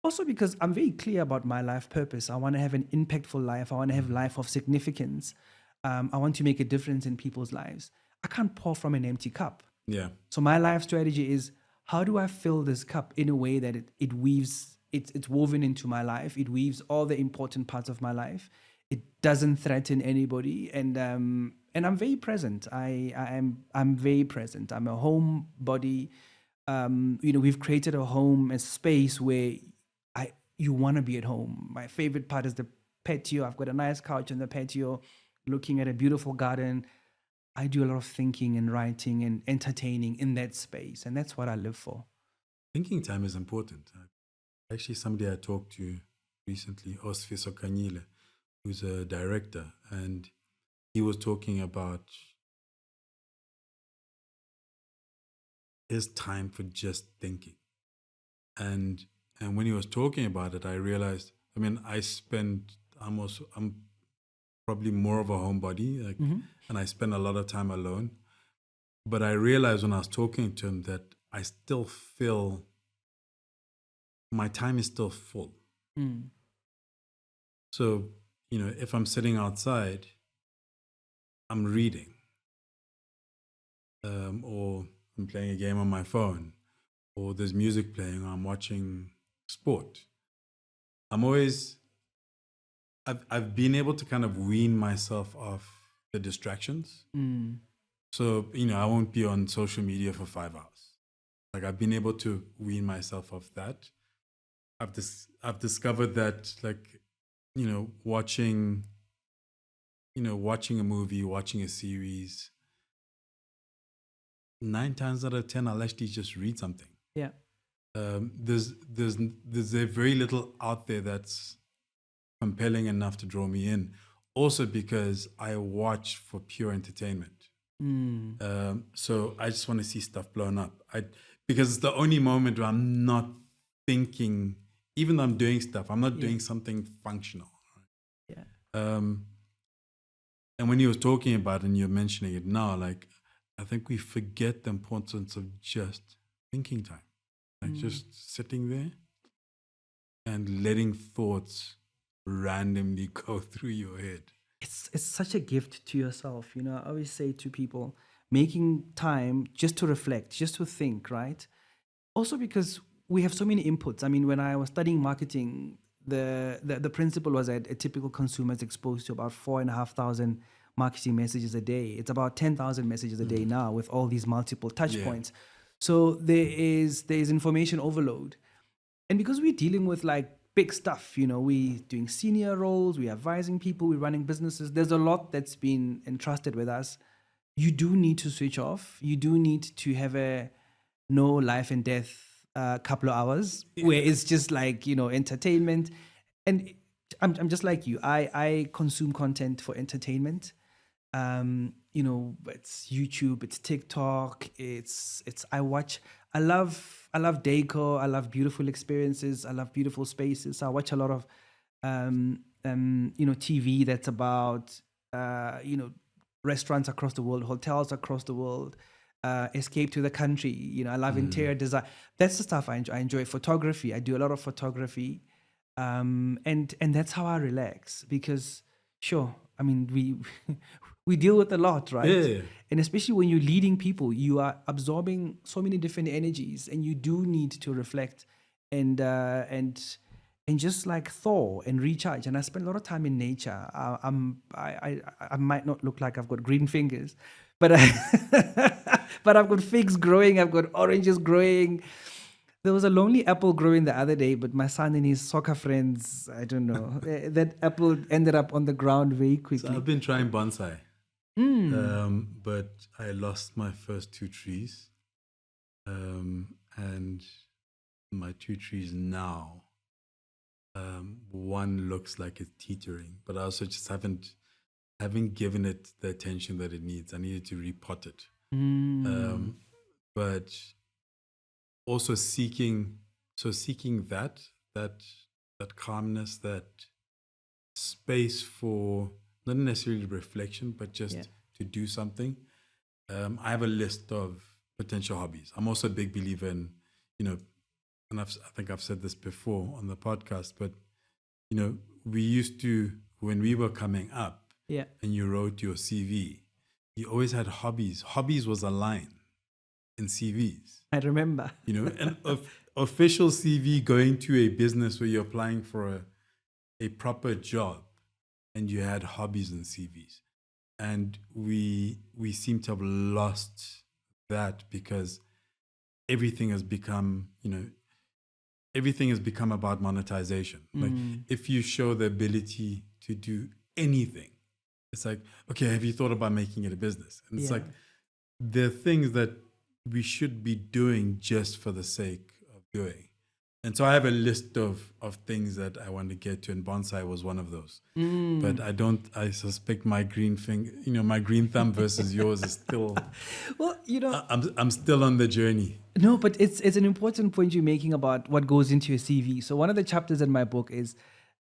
S2: Also because I'm very clear about my life purpose. I want to have an impactful life. I want to have a life of significance. I want to make a difference in people's lives. I can't pour from an empty cup.
S1: Yeah.
S2: So my life strategy is, how do I fill this cup in a way that it weaves, it's woven into my life. It weaves all the important parts of my life. It doesn't threaten anybody. And I'm very present. I'm very present. I'm a homebody. We've created a home, a space where you want to be at home. My favorite part is the patio. I've got a nice couch in the patio, looking at a beautiful garden. I do a lot of thinking and writing and entertaining in that space, and that's what I live for.
S1: Thinking time is important. Actually, somebody I talked to recently, Professor Kanyile, who's a director, and he was talking about his time for just thinking. And when he was talking about it, I realized, I mean, I'm probably more of a homebody, and I spend a lot of time alone. But I realized when I was talking to him that I still feel my time is still full. So, if I'm sitting outside, I'm reading, or I'm playing a game on my phone, or there's music playing, or I'm watching sport. I've been able to kind of wean myself off the distractions. So, I won't be on social media for 5 hours. Like, I've been able to wean myself off that. I've discovered that, like, watching a movie, watching a series, 9 times out of 10, I'll actually just read something.
S2: Yeah.
S1: There's very little out there that's compelling enough to draw me in. Also because I watch for pure entertainment. So I just want to see stuff blown up. Because it's the only moment where I'm not thinking, even though I'm doing stuff, I'm not doing something functional.
S2: Yeah.
S1: And when he was talking about it and you're mentioning it now, like, I think we forget the importance of just thinking time. Like just sitting there and letting thoughts randomly go through your head.
S2: It's such a gift to yourself. I always say to people, making time just to reflect, just to think, right? Also because we have so many inputs. I mean, when I was studying marketing, the principle was that a typical consumer is exposed to about 4,500 marketing messages a day. It's about 10,000 messages a day now with all these multiple touch points. So there is information overload. And because we're dealing with like big stuff, we're doing senior roles, we're advising people, we're running businesses. There's a lot that's been entrusted with us. You do need to switch off. You do need to have a no life and death couple of hours where it's just like, entertainment. And I'm just like you. I consume content for entertainment. It's YouTube, it's TikTok, I love decor, I love beautiful experiences, I love beautiful spaces. I watch a lot of TV that's about restaurants across the world, hotels across the world, escape to the country. I love interior design. That's the stuff I enjoy. Photography. I do a lot of photography. And that's how I relax, because sure, I mean, we we deal with a lot, right?
S1: Yeah.
S2: And especially when you're leading people, you are absorbing so many different energies, and you do need to reflect and uh, and and just like thaw and recharge. And I spend a lot of time in nature. I might not look like I've got green fingers, but but I've got figs growing, I've got oranges growing. There was a lonely apple growing the other day, but my son and his soccer friends, I don't know, that apple ended up on the ground very
S1: So
S2: quickly.
S1: I've been trying bonsai, but I lost my first two trees, and my two trees now, one looks like it's teetering, but I also just haven't given it the attention that it needs. I needed to repot it, but also seeking that calmness, that space for not necessarily reflection, but just
S2: Yeah.
S1: to do something. I have a list of potential hobbies. I'm also a big believer in, and I think I've said this before on the podcast, but we used to, when we were coming up,
S2: Yeah.
S1: and you wrote your CV, you always had hobbies. Hobbies was a line in CVs.
S2: I remember.
S1: An official CV going to a business where you're applying for a proper job, and you had hobbies in CVs. And we seem to have lost that, because everything has become about monetization. Like, if you show the ability to do anything, it's like, okay, have you thought about making it a business? And it's
S2: Yeah.
S1: like, there are things that we should be doing just for the sake of doing. And so I have a list of things that I want to get to, and bonsai was one of those. But I suspect my green my green thumb versus yours is still,
S2: Well,
S1: I'm still on the journey.
S2: no, but it's an important point you're making about what goes into your CV. So one of the chapters in my book is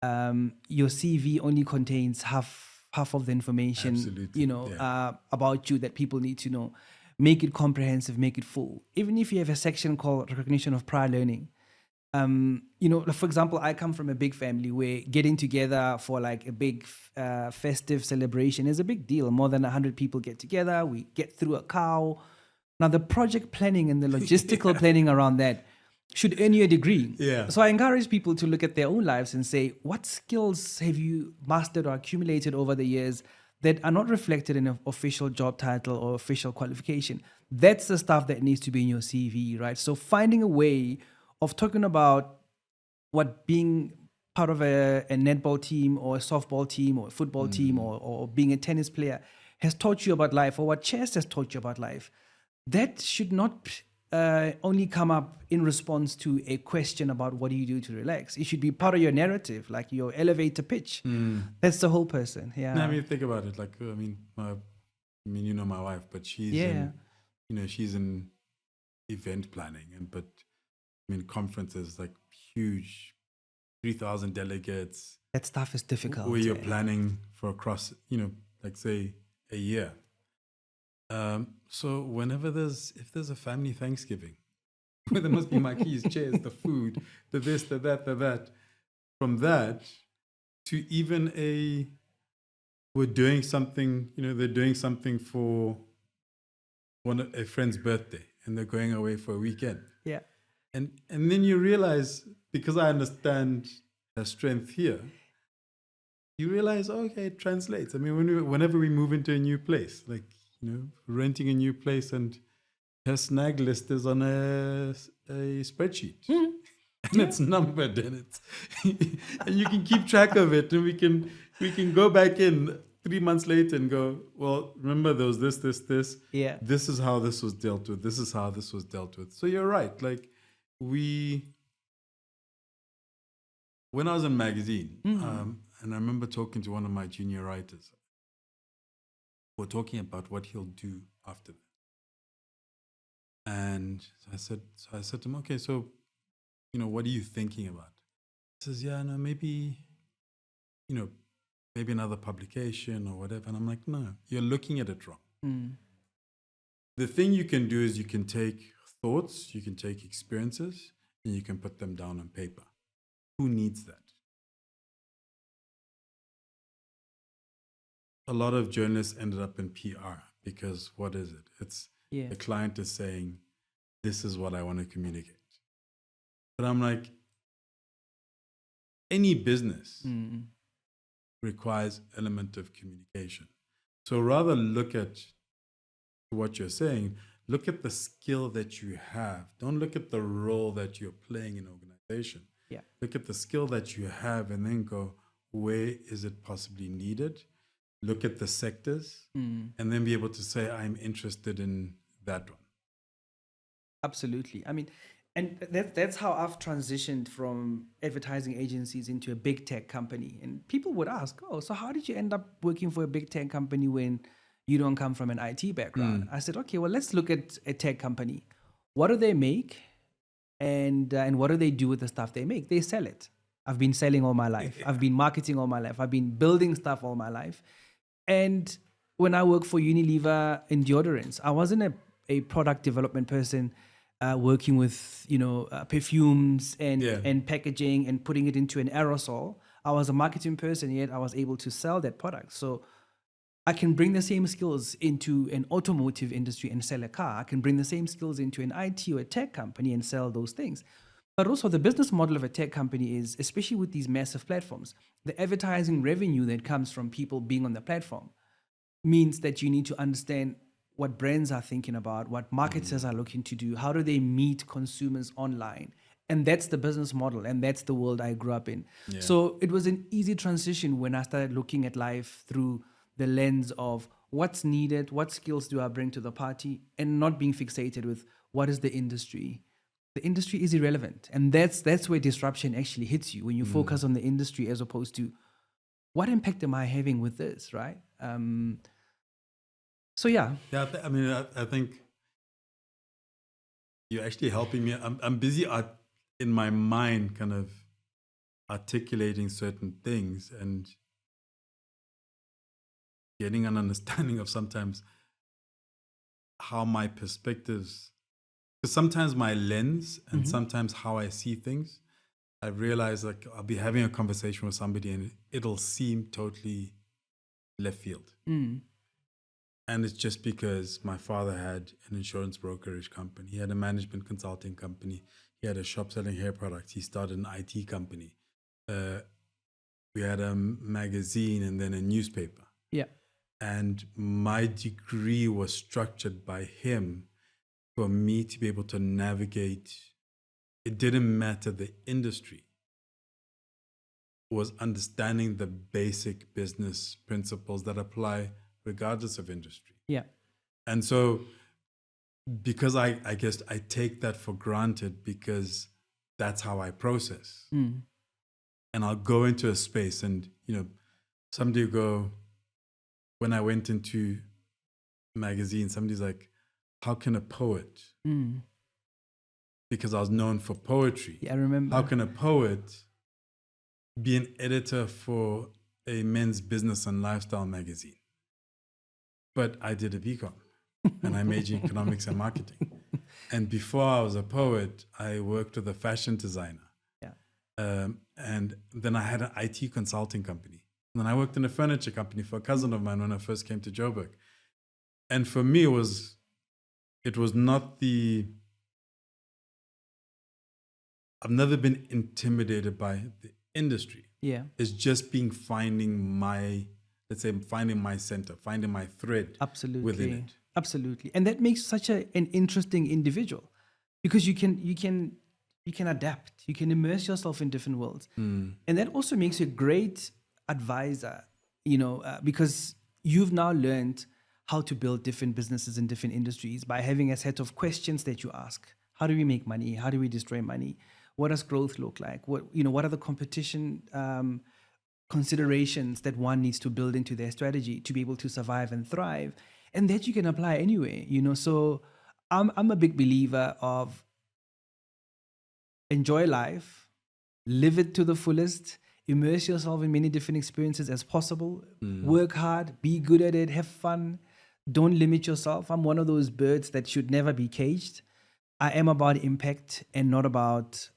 S2: your CV only contains half of the information,
S1: Absolutely, yeah.
S2: about you that people need to know. Make it comprehensive, make it full. Even if you have a section called recognition of prior learning. Like, for example, I come from a big family where getting together for like a big festive celebration is a big deal. More than 100 people get together. We get through a cow. Now, the project planning and the logistical planning around that should earn you a degree.
S1: Yeah.
S2: So I encourage people to look at their own lives and say, what skills have you mastered or accumulated over the years that are not reflected in an official job title or official qualification? That's the stuff that needs to be in your CV, right? So finding a way of talking about what being part of a netball team or a softball team or a football team or being a tennis player has taught you about life, or what chess has taught you about life, that should not only come up in response to a question about what do you do to relax. It should be part of your narrative, like your elevator pitch. That's the whole person. Yeah.
S1: No, I mean, think about it. Like, my wife, but she's
S2: Yeah.
S1: she's in event planning, but conferences, like huge, 3,000 delegates,
S2: That stuff is difficult.
S1: where you're planning for across, like, say, a year. So if there's a family Thanksgiving, where there must be marquees, chairs, the food, the this, the that, the that. From that to even we're doing something, they're doing something for a friend's birthday, and they're going away for a weekend.
S2: Yeah.
S1: And then you realize, because I understand her strength here, you realize, okay, it translates. I mean, whenever we move into a new place, like, renting a new place, and her snag list is on a spreadsheet. And it's numbered, and it's and you can keep track of it, and we can go back in 3 months later and go, well, remember there was this.
S2: Yeah.
S1: This is how this was dealt with. This is how this was dealt with. So you're right. Like, when I was in magazine, and I remember talking to one of my junior writers, we're talking about what he'll do after that. And so I said to him, okay, so, what are you thinking about? He says, yeah, no, maybe another publication or whatever. And I'm like, no, you're looking at it wrong. The thing you can do is you can take thoughts, you can take experiences, and you can put them down on paper. Who needs that? a lot of journalists ended up in PR because what is it? It's
S2: Yeah.
S1: the client is saying, this is what I want to communicate. But I'm like, any business requires element of communication. So rather look at what you're saying, look at the skill that you have. Don't look at the role that you're playing in an organization.
S2: Yeah.
S1: Look at the skill that you have and then go, where is it possibly needed? Look at the sectors and then be able to say, I'm interested in that one.
S2: Absolutely. I mean, and that's how I've transitioned from advertising agencies into a big tech company. And people would ask, oh, so how did you end up working for a big tech company when you don't come from an IT background? I said, okay, well, let's look at a tech company. What do they make? And what do they do with the stuff they make? They sell it. I've been selling all my life. I've been marketing all my life. I've been building stuff all my life. And when I worked for Unilever in deodorants, I wasn't a product development person working with perfumes and packaging and putting it into an aerosol. I was a marketing person, yet I was able to sell that product. So I can bring the same skills into an automotive industry and sell a car. I can bring the same skills into an IT or a tech company and sell those things. But also the business model of a tech company is, especially with these massive platforms, the advertising revenue that comes from people being on the platform means that you need to understand what brands are thinking about, what marketers are looking to do, how do they meet consumers online. And that's the business model, and that's the world I grew up in.
S1: Yeah.
S2: So it was an easy transition when I started looking at life through the lens of what's needed, what skills do I bring to the party, and not being fixated with what is the industry. The industry is irrelevant. And that's where disruption actually hits you, when you focus on the industry as opposed to what impact am I having with this, right? So yeah.
S1: Yeah, I think you're actually helping me. I'm busy in my mind kind of articulating certain things and getting an understanding of sometimes how my perspectives, because sometimes my lens and sometimes how I see things, I realize like I'll be having a conversation with somebody and it'll seem totally left field. And it's just because my father had an insurance brokerage company. He had a management consulting company. He had a shop selling hair products. He started an IT company. We had a magazine and then a newspaper.
S2: Yeah.
S1: And my degree was structured by him for me to be able to navigate. It didn't matter the industry. It was understanding the basic business principles that apply regardless of industry.
S2: Yeah.
S1: And so because I guess I take that for granted because that's how I process. And I'll go into a space and, somebody will go, when I went into magazine, somebody's like, how can a poet? Because I was known for poetry.
S2: Yeah, I remember.
S1: How can a poet be an editor for a men's business and lifestyle magazine? But I did a BCom and I majored in economics and marketing. And before I was a poet, I worked with a fashion designer.
S2: Yeah.
S1: And then I had an IT consulting company. And then I worked in a furniture company for a cousin of mine when I first came to Joburg. And for me, it was not I've never been intimidated by the industry.
S2: Yeah.
S1: It's just finding my center, finding my thread within it.
S2: Absolutely. And that makes such an interesting individual, because you can adapt, you can immerse yourself in different worlds. And that also makes you a great advisor, because you've now learned how to build different businesses in different industries by having a set of questions that you ask. How do we make money? How do we destroy money? What does growth look like? What are the competition considerations that one needs to build into their strategy to be able to survive and thrive, and that you can apply anyway. So I'm a big believer of enjoy life, live it to the fullest, immerse yourself in many different experiences as possible, work hard, be good at it, have fun, don't limit yourself. I'm one of those birds that should never be caged. I am about impact and not about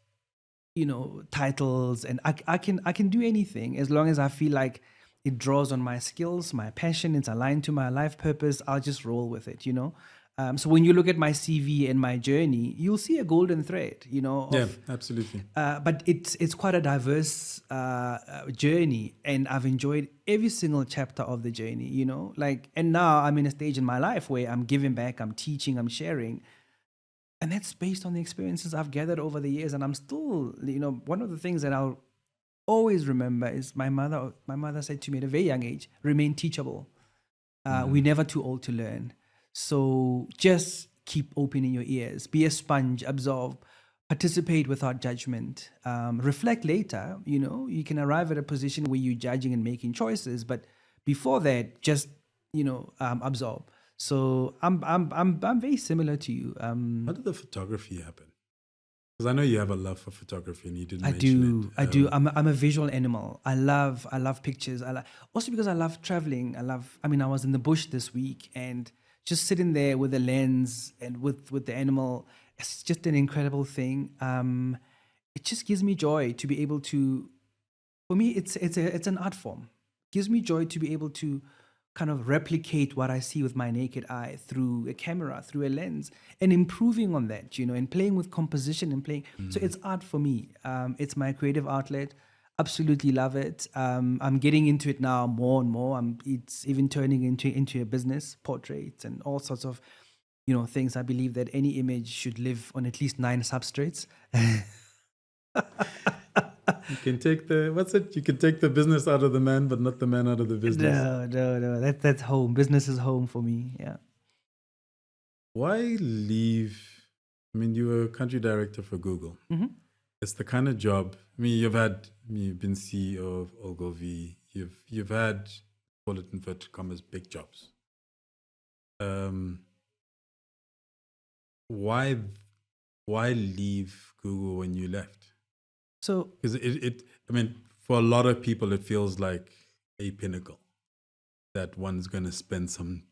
S2: titles, and I can do anything as long as I feel like it draws on my skills, my passion, it's aligned to my life purpose, I'll just roll with it, you know. So when you look at my CV and my journey, you'll see a golden thread, you know.
S1: Yeah, absolutely.
S2: But it's quite a diverse journey, and I've enjoyed every single chapter of the journey, you know. Like, and now I'm in a stage in my life where I'm giving back, I'm teaching, I'm sharing, and that's based on the experiences I've gathered over the years. And I'm still, you know, one of the things that I'll always remember is my mother. My mother said to me at a very young age, "Remain teachable. We're never too old to learn. So just keep opening your ears, be a sponge, absorb, participate without judgment, reflect later. You know, you can arrive at a position where you're judging and making choices, but before that, just, you know, absorb." So I'm very similar to you.
S1: How did the photography happen? Because I know you have a love for photography, and you didn't
S2: I
S1: mention
S2: do.
S1: it.
S2: I do. I'm a visual animal. I love pictures. Also because I love traveling. I mean, I was in the bush this week, and just sitting there with a lens and with the animal, it's just an incredible thing. It just gives me joy to be able to. For me, it's an art form. Gives me joy to be able to kind of replicate what I see with my naked eye through a camera, through a lens, and improving on that, you know, and playing with composition and playing. So it's art for me. It's my creative outlet. Absolutely love it. I'm getting into it now more and more. It's even turning into a business, portraits and all sorts of, you know, things. I believe that any image should live on at least 9 substrates.
S1: You can take you can take the business out of the man, but not the man out of the business.
S2: No. That's home. Business is home for me. Yeah.
S1: Why leave? I mean, you were country director for Google.
S2: Mm-hmm.
S1: It's the kind of job. I mean, you've been CEO of Ogilvy. You've had, call it inverted commas, big jobs. Why leave Google when you left?
S2: So,
S1: Because I mean, for a lot of people, it feels like a pinnacle that one's going to spend some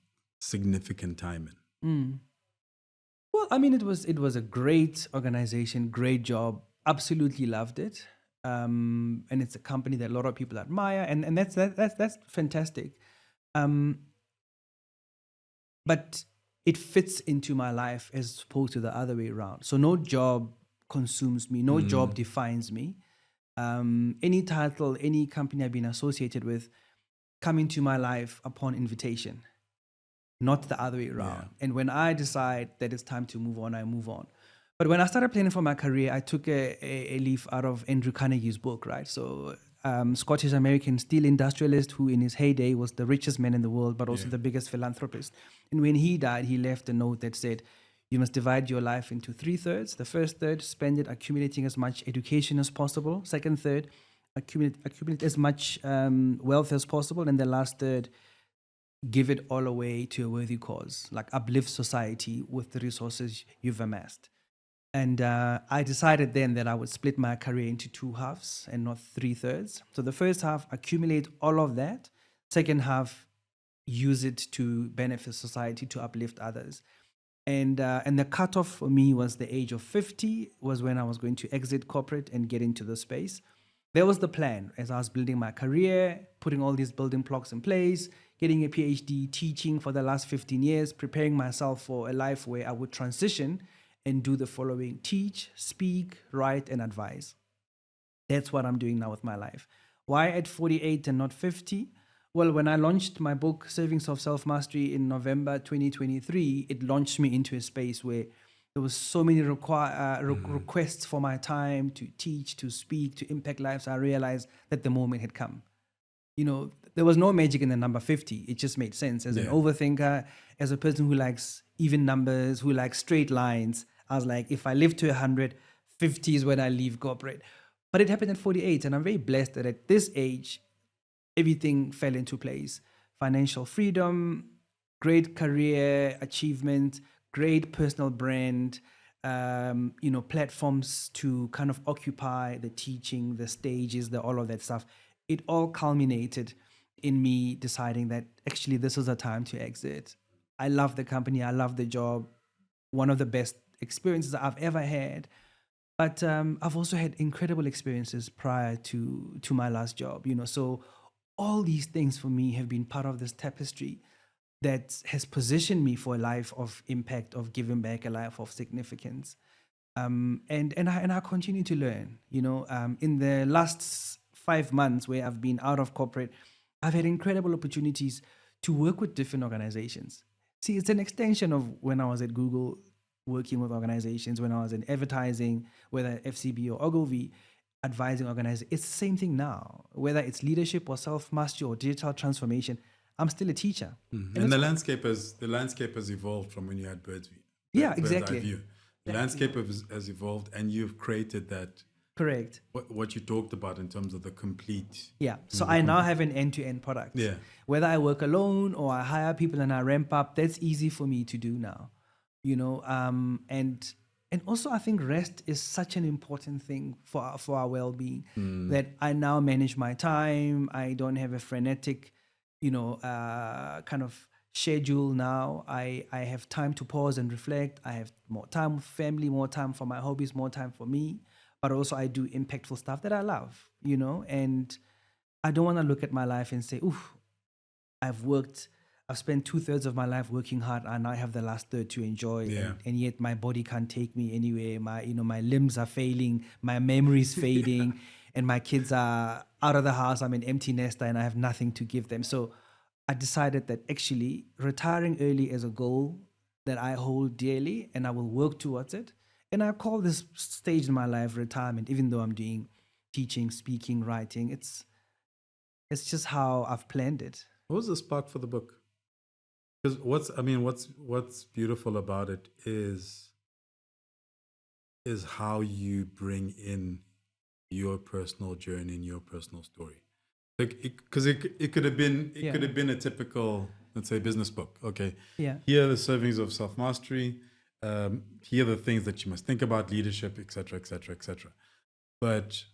S1: significant time in.
S2: well, I mean, it was a great organization, great job. Absolutely loved it, and it's a company that a lot of people admire, and that's fantastic. But it fits into my life as opposed to the other way around. So no job consumes me, no job defines me. Any title, any company I've been associated with come into my life upon invitation, not the other way around.
S1: Yeah.
S2: And when I decide that it's time to move on, I move on. But when I started planning for my career, I took a leaf out of Andrew Carnegie's book, right? So Scottish American steel industrialist who in his heyday was the richest man in the world, but also the biggest philanthropist. And when he died, he left a note that said, you must divide your life into 3 thirds. The first third, spend it accumulating as much education as possible. Second third, accumulate as much wealth as possible. And the last third, give it all away to a worthy cause, like uplift society with the resources you've amassed. And I decided then that I would split my career into 2 halves and not 3 thirds. So the first half, accumulate all of that. Second half, use it to benefit society, to uplift others. And the cutoff for me was the age of 50, was when I was going to exit corporate and get into the space. That was the plan as I was building my career, putting all these building blocks in place, getting a PhD, teaching for the last 15 years, preparing myself for a life where I would transition and do the following: teach, speak, write, and advise. That's what I'm doing now with my life. Why at 48 and not 50? Well, when I launched my book, Savings of Self-Mastery, in November 2023, it launched me into a space where there was so many requests for my time to teach, to speak, to impact lives. I realized that the moment had come. You know, there was no magic in the number 50. It just made sense. As an overthinker, as a person who likes even numbers, who likes straight lines, I was like, if I live to 100, 50 is when I leave corporate. But it happened at 48, and I'm very blessed that at this age, everything fell into place. Financial freedom, great career achievement, great personal brand, platforms to kind of occupy the teaching, the stages, all of that stuff. It all culminated in me deciding that actually this is a time to exit. I love the company. I love the job. One of the best experiences I've ever had. But I've also had incredible experiences prior to my last job. So all these things for me have been part of this tapestry that has positioned me for a life of impact, of giving back, a life of significance. And I continue to learn. In the last 5 months where I've been out of corporate, I've had incredible opportunities to work with different organizations. See, it's an extension of when I was at Google, working with organizations, when I was in advertising, whether FCB or Ogilvy, advising organizations. It's the same thing now, whether it's leadership or self-mastery or digital transformation. I'm still a teacher.
S1: And the landscape has evolved from when you had Bird's View.
S2: Yeah,
S1: Bird's
S2: exactly.
S1: Eye View. The landscape has evolved, and you've created that.
S2: Correct.
S1: What you talked about in terms of the complete.
S2: Yeah. So I now have an end-to-end product.
S1: Yeah.
S2: Whether I work alone or I hire people and I ramp up, that's easy for me to do now. And also I think rest is such an important thing for our well-being, that I now manage my time. I don't have a frenetic, kind of schedule now. I have time to pause and reflect. I have more time with family, more time for my hobbies, more time for me. But also I do impactful stuff that I love, and I don't want to look at my life and say, oof, I've spent 2/3 of my life working hard, and I have the last third to enjoy.
S1: Yeah.
S2: And yet my body can't take me anywhere. My limbs are failing, my memory's fading, and my kids are out of the house. I'm an empty nester and I have nothing to give them. So I decided that actually retiring early is a goal that I hold dearly, and I will work towards it. And I call this stage in my life retirement, even though I'm doing teaching, speaking, writing. It's just how I've planned it.
S1: What was the spark for the book? Because what's beautiful about it is how you bring in your personal journey and your personal story. Like, because it could have been could have been a typical, let's say, business book. Okay.
S2: Yeah.
S1: Here are the servings of self-mastery. Here are the things that you must think about, leadership, etc., etc., etc. But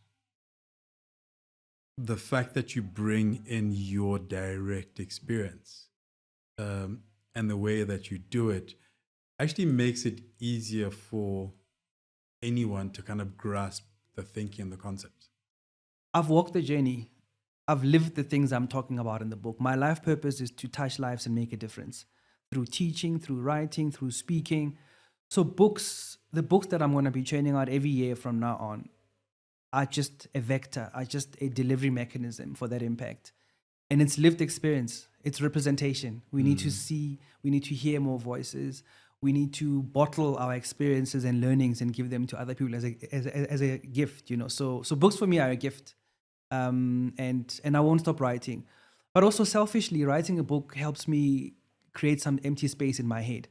S1: the fact that you bring in your direct experience, and the way that you do it actually makes it easier for anyone to kind of grasp the thinking and the concepts.
S2: I've walked the journey. I've lived the things I'm talking about in the book. My life purpose is to touch lives and make a difference through teaching, through writing, through speaking. So the books that I'm going to be churning out every year from now on are just a vector, are just a delivery mechanism for that impact. And it's lived experience, it's representation. We need to see, we need to hear more voices. We need to bottle our experiences and learnings and give them to other people as a gift, So books for me are a gift. And I won't stop writing. But also selfishly, writing a book helps me create some empty space in my head.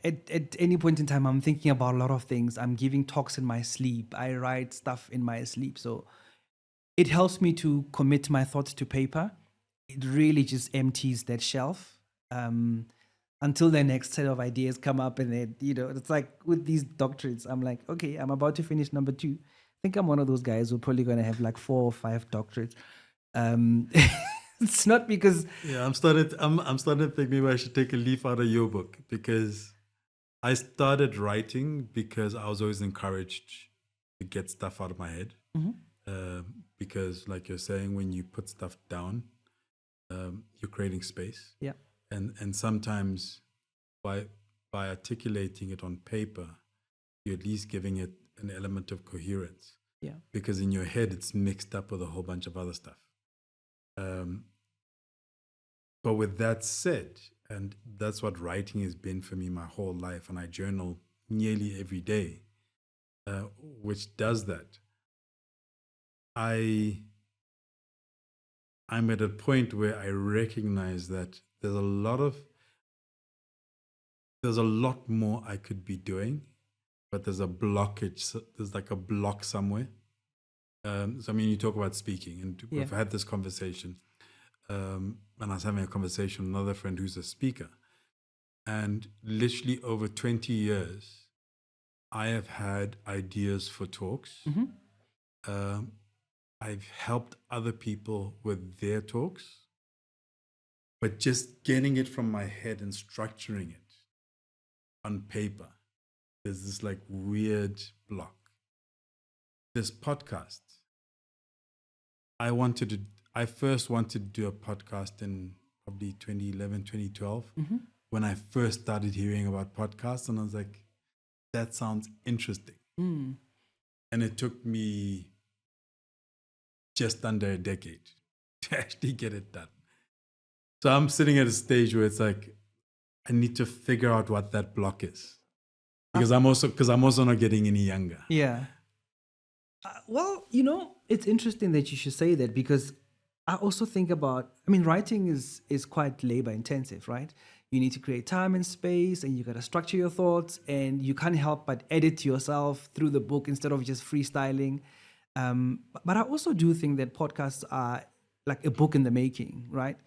S2: At any point in time, I'm thinking about a lot of things. I'm giving talks in my sleep. I write stuff in my sleep. So it helps me to commit my thoughts to paper. It really just empties that shelf until the next set of ideas come up. And then, it's like with these doctorates, I'm like, okay, I'm about to finish number 2. I think I'm one of those guys who're probably going to have like 4 or 5 doctorates. It's not because
S1: I'm starting to think maybe I should take a leaf out of your book, because I started writing because I was always encouraged to get stuff out of my head. Because, like you're saying, when you put stuff down, you're creating space.
S2: Yeah.
S1: And sometimes by articulating it on paper, you're at least giving it an element of coherence.
S2: Yeah.
S1: Because in your head, it's mixed up with a whole bunch of other stuff. But with that said, and that's what writing has been for me my whole life, and I journal nearly every day, which does that. I'm at a point where I recognize that there's a lot more I could be doing, but there's a blockage. There's like a block somewhere. So you talk about speaking, and we've had this conversation. And I was having a conversation with another friend who's a speaker. And literally over 20 years, I have had ideas for talks. I've helped other people with their talks. But just getting it from my head and structuring it on paper, there's this like weird block. This podcast, I wanted I first wanted to do a podcast in probably 2011, 2012, when I first started hearing about podcasts, and I was like, that sounds interesting. And it took me just under a decade to actually get it done. So I'm sitting at a stage where it's like, I need to figure out what that block is. Because I'm also not getting any younger.
S2: Yeah. Well, it's interesting that you should say that, because I also think about, writing is quite labor intensive, right? You need to create time and space, and you got to structure your thoughts, and you can't help but edit yourself through the book instead of just freestyling. But I also do think that podcasts are like a book in the making, right?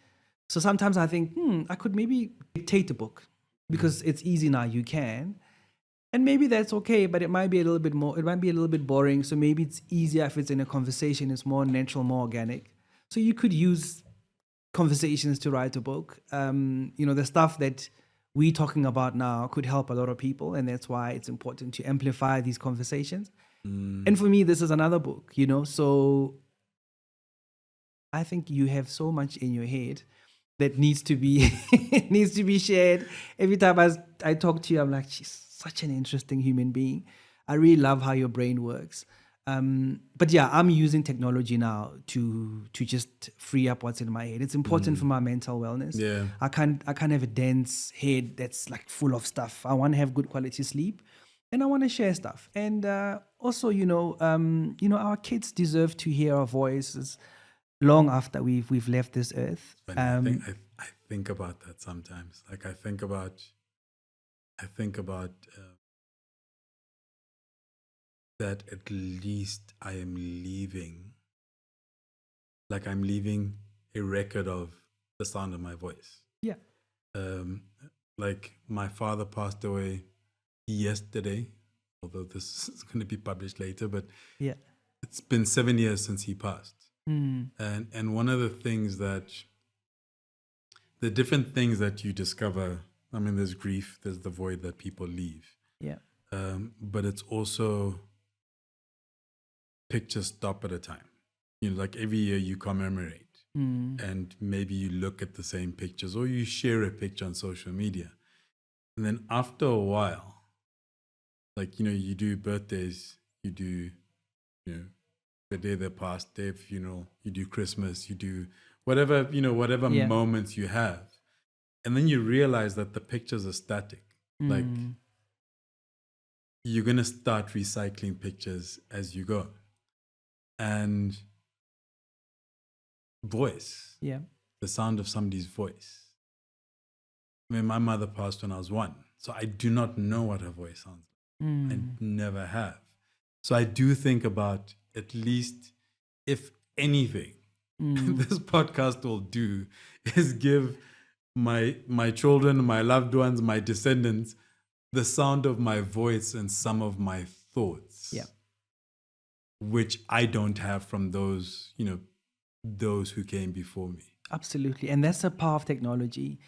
S2: So sometimes I think, I could maybe dictate a book, because it's easy now, you can. And maybe that's okay, but it might be a little bit boring. So maybe it's easier if it's in a conversation, it's more natural, more organic. So you could use conversations to write a book. The stuff that we're talking about now could help a lot of people. And that's why it's important to amplify these conversations. And for me, this is another book, so I think you have so much in your head that needs to be shared. Every time I talk to you, I'm like, she's such an interesting human being. I really love how your brain works. But yeah, I'm using technology now to just free up what's in my head. It's important for my mental wellness.
S1: Yeah.
S2: I can't have a dense head that's like full of stuff. I want to have good quality sleep, and I want to share stuff. And also, our kids deserve to hear our voices long after we've left this earth.
S1: I think about that sometimes. Like I think about that at least I am leaving. Like I'm leaving a record of the sound of my voice.
S2: Yeah.
S1: Like my father passed away yesterday, although this is going to be published later, but
S2: yeah,
S1: it's been 7 years since he passed. And one of the things the different things that you discover, there's grief, there's the void that people leave.
S2: Yeah.
S1: But it's also pictures stop at a time. Like every year you commemorate and maybe you look at the same pictures or you share a picture on social media. And then after a while, like, you do birthdays, you do, the day they passed, day of funeral, you do Christmas, you do whatever, whatever moments you have. And then you realize that the pictures are static. Like you're going to start recycling pictures as you go. And voice, the sound of somebody's voice. My mother passed when I was 1, so I do not know what her voice sounds like. I never have. So I do think about, at least, if anything, this podcast will do is give my children, my loved ones, my descendants, the sound of my voice and some of my thoughts, which I don't have from those who came before me.
S2: Absolutely. And that's the power of technology.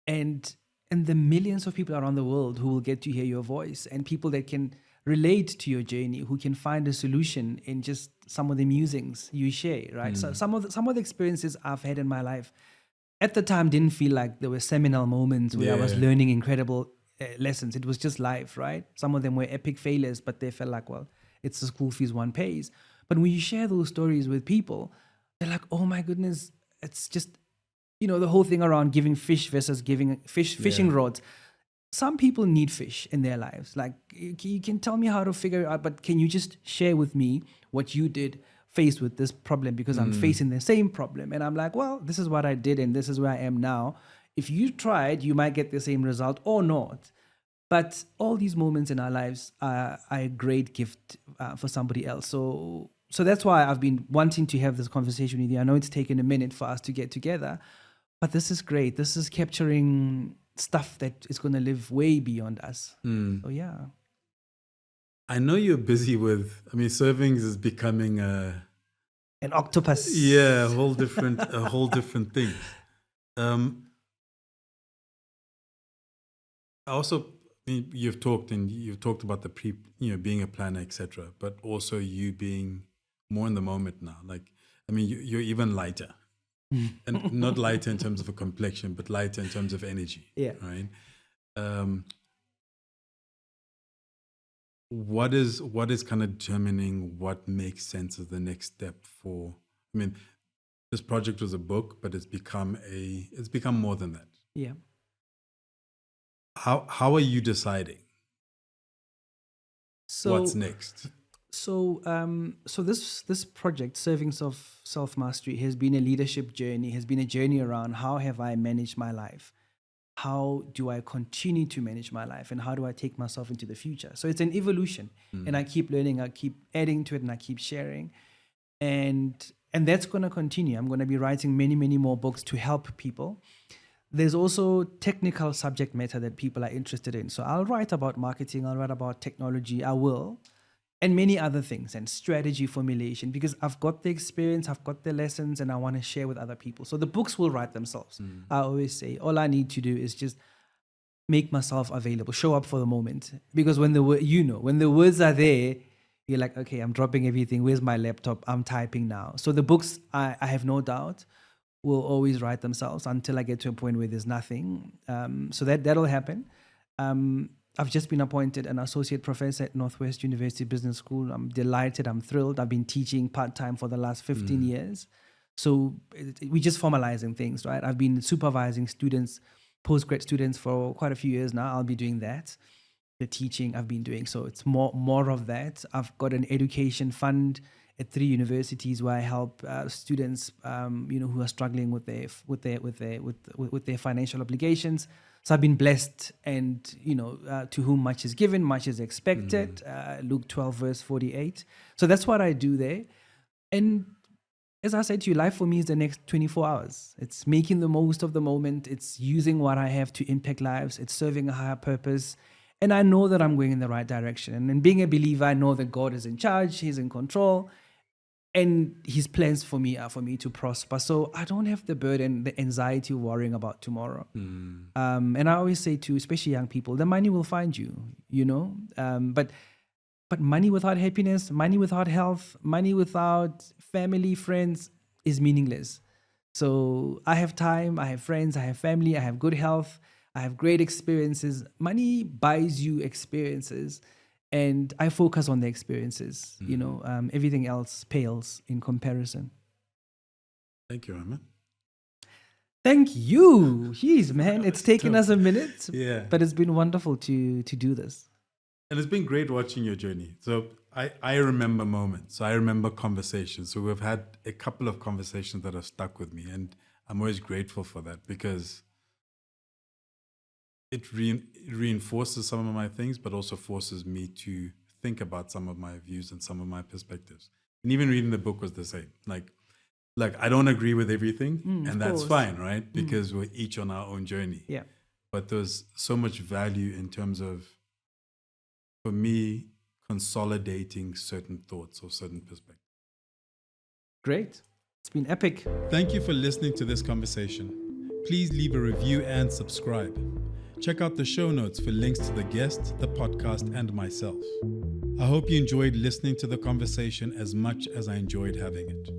S2: And the millions of people around the world who will get to hear your voice, and people that can relate to your journey, who can find a solution in just some of the musings you share, right? So some of the experiences I've had in my life at the time didn't feel like there were seminal moments where I was learning incredible lessons. It was just life, right? Some of them were epic failures, but they felt like, well, it's the school fees one pays. But when you share those stories with people, they're like, oh my goodness, it's just, the whole thing around giving fish versus giving fishing rods. Some people need fish in their lives. Like, you can tell me how to figure it out, but can you just share with me what you did faced with this problem? Because I'm facing the same problem. And I'm like, well, this is what I did and this is where I am now. If you tried, you might get the same result or not. But all these moments in our lives are a great gift for somebody else. So that's why I've been wanting to have this conversation with you. I know it's taken a minute for us to get together, but this is great. This is capturing stuff that is going to live way beyond us. So yeah.
S1: I know you're busy with, servings is becoming an
S2: octopus.
S1: Yeah, a whole different thing. Also, you've talked about the being a planner, etc. But also you being more in the moment now. Like, you're even lighter. And not lighter in terms of a complexion, but lighter in terms of energy.
S2: Yeah.
S1: Right. What is kind of determining what makes sense as the next step for? I mean, this project was a book, but it's become more than that.
S2: Yeah.
S1: How are you deciding what's next?
S2: So this project, Servings of Self-Mastery, has been a leadership journey, has been a journey around how have I managed my life? How do I continue to manage my life? And how do I take myself into the future? So it's an evolution. And I keep learning, I keep adding to it, and I keep sharing. And that's going to continue. I'm going to be writing many, many more books to help people. There's also technical subject matter that people are interested in. So I'll write about marketing, I'll write about technology, I will, and many other things, and strategy formulation, because I've got the experience, I've got the lessons, and I want to share with other people. So the books will write themselves. I always say, all I need to do is just make myself available, show up for the moment. Because when the words are there, you're like, okay, I'm dropping everything. Where's my laptop? I'm typing now. So the books, I have no doubt, will always write themselves until I get to a point where there's nothing. So that'll happen. I've just been appointed an associate professor at Northwest University Business School. I'm delighted. I'm thrilled. I've been teaching part-time for the last 15 years. So we're just formalizing things, right? I've been supervising students, postgrad students for quite a few years now. I'll be doing that. The teaching I've been doing. So it's more of that. I've got an education fund at 3 universities where I help students, who are struggling with their financial obligations. So I've been blessed, and to whom much is given, much is expected. Luke 12 verse 48. So that's what I do there. And as I said to you, life for me is the next 24 hours. It's making the most of the moment. It's using what I have to impact lives. It's serving a higher purpose. And I know that I'm going in the right direction. And being a believer, I know that God is in charge. He's in control. And his plans for me are for me to prosper. So I don't have the burden, the anxiety, worrying about tomorrow. And I always say to, especially young people, the money will find you, but money without happiness, money without health, money without family, friends is meaningless. So I have time, I have friends, I have family, I have good health, I have great experiences. Money buys you experiences. And I focus on the experiences, everything else pales in comparison.
S1: Thank you, Ahmed.
S2: Thank you. Jeez, man, it's taken us a minute,
S1: yeah,
S2: but it's been wonderful to do this.
S1: And it's been great watching your journey. So I remember moments. So I remember conversations. So we've had a couple of conversations that have stuck with me, and I'm always grateful for that because it reinforces some of my things, but also forces me to think about some of my views and some of my perspectives. And even reading the book was the same. Like I don't agree with everything, and that's fine, right? Because we're each on our own journey.
S2: Yeah.
S1: But there's so much value in terms of, for me, consolidating certain thoughts or certain perspectives.
S2: Great. It's been epic.
S1: Thank you for listening to this conversation. Please leave a review and subscribe. Check out the show notes for links to the guest, the podcast, and myself. I hope you enjoyed listening to the conversation as much as I enjoyed having it.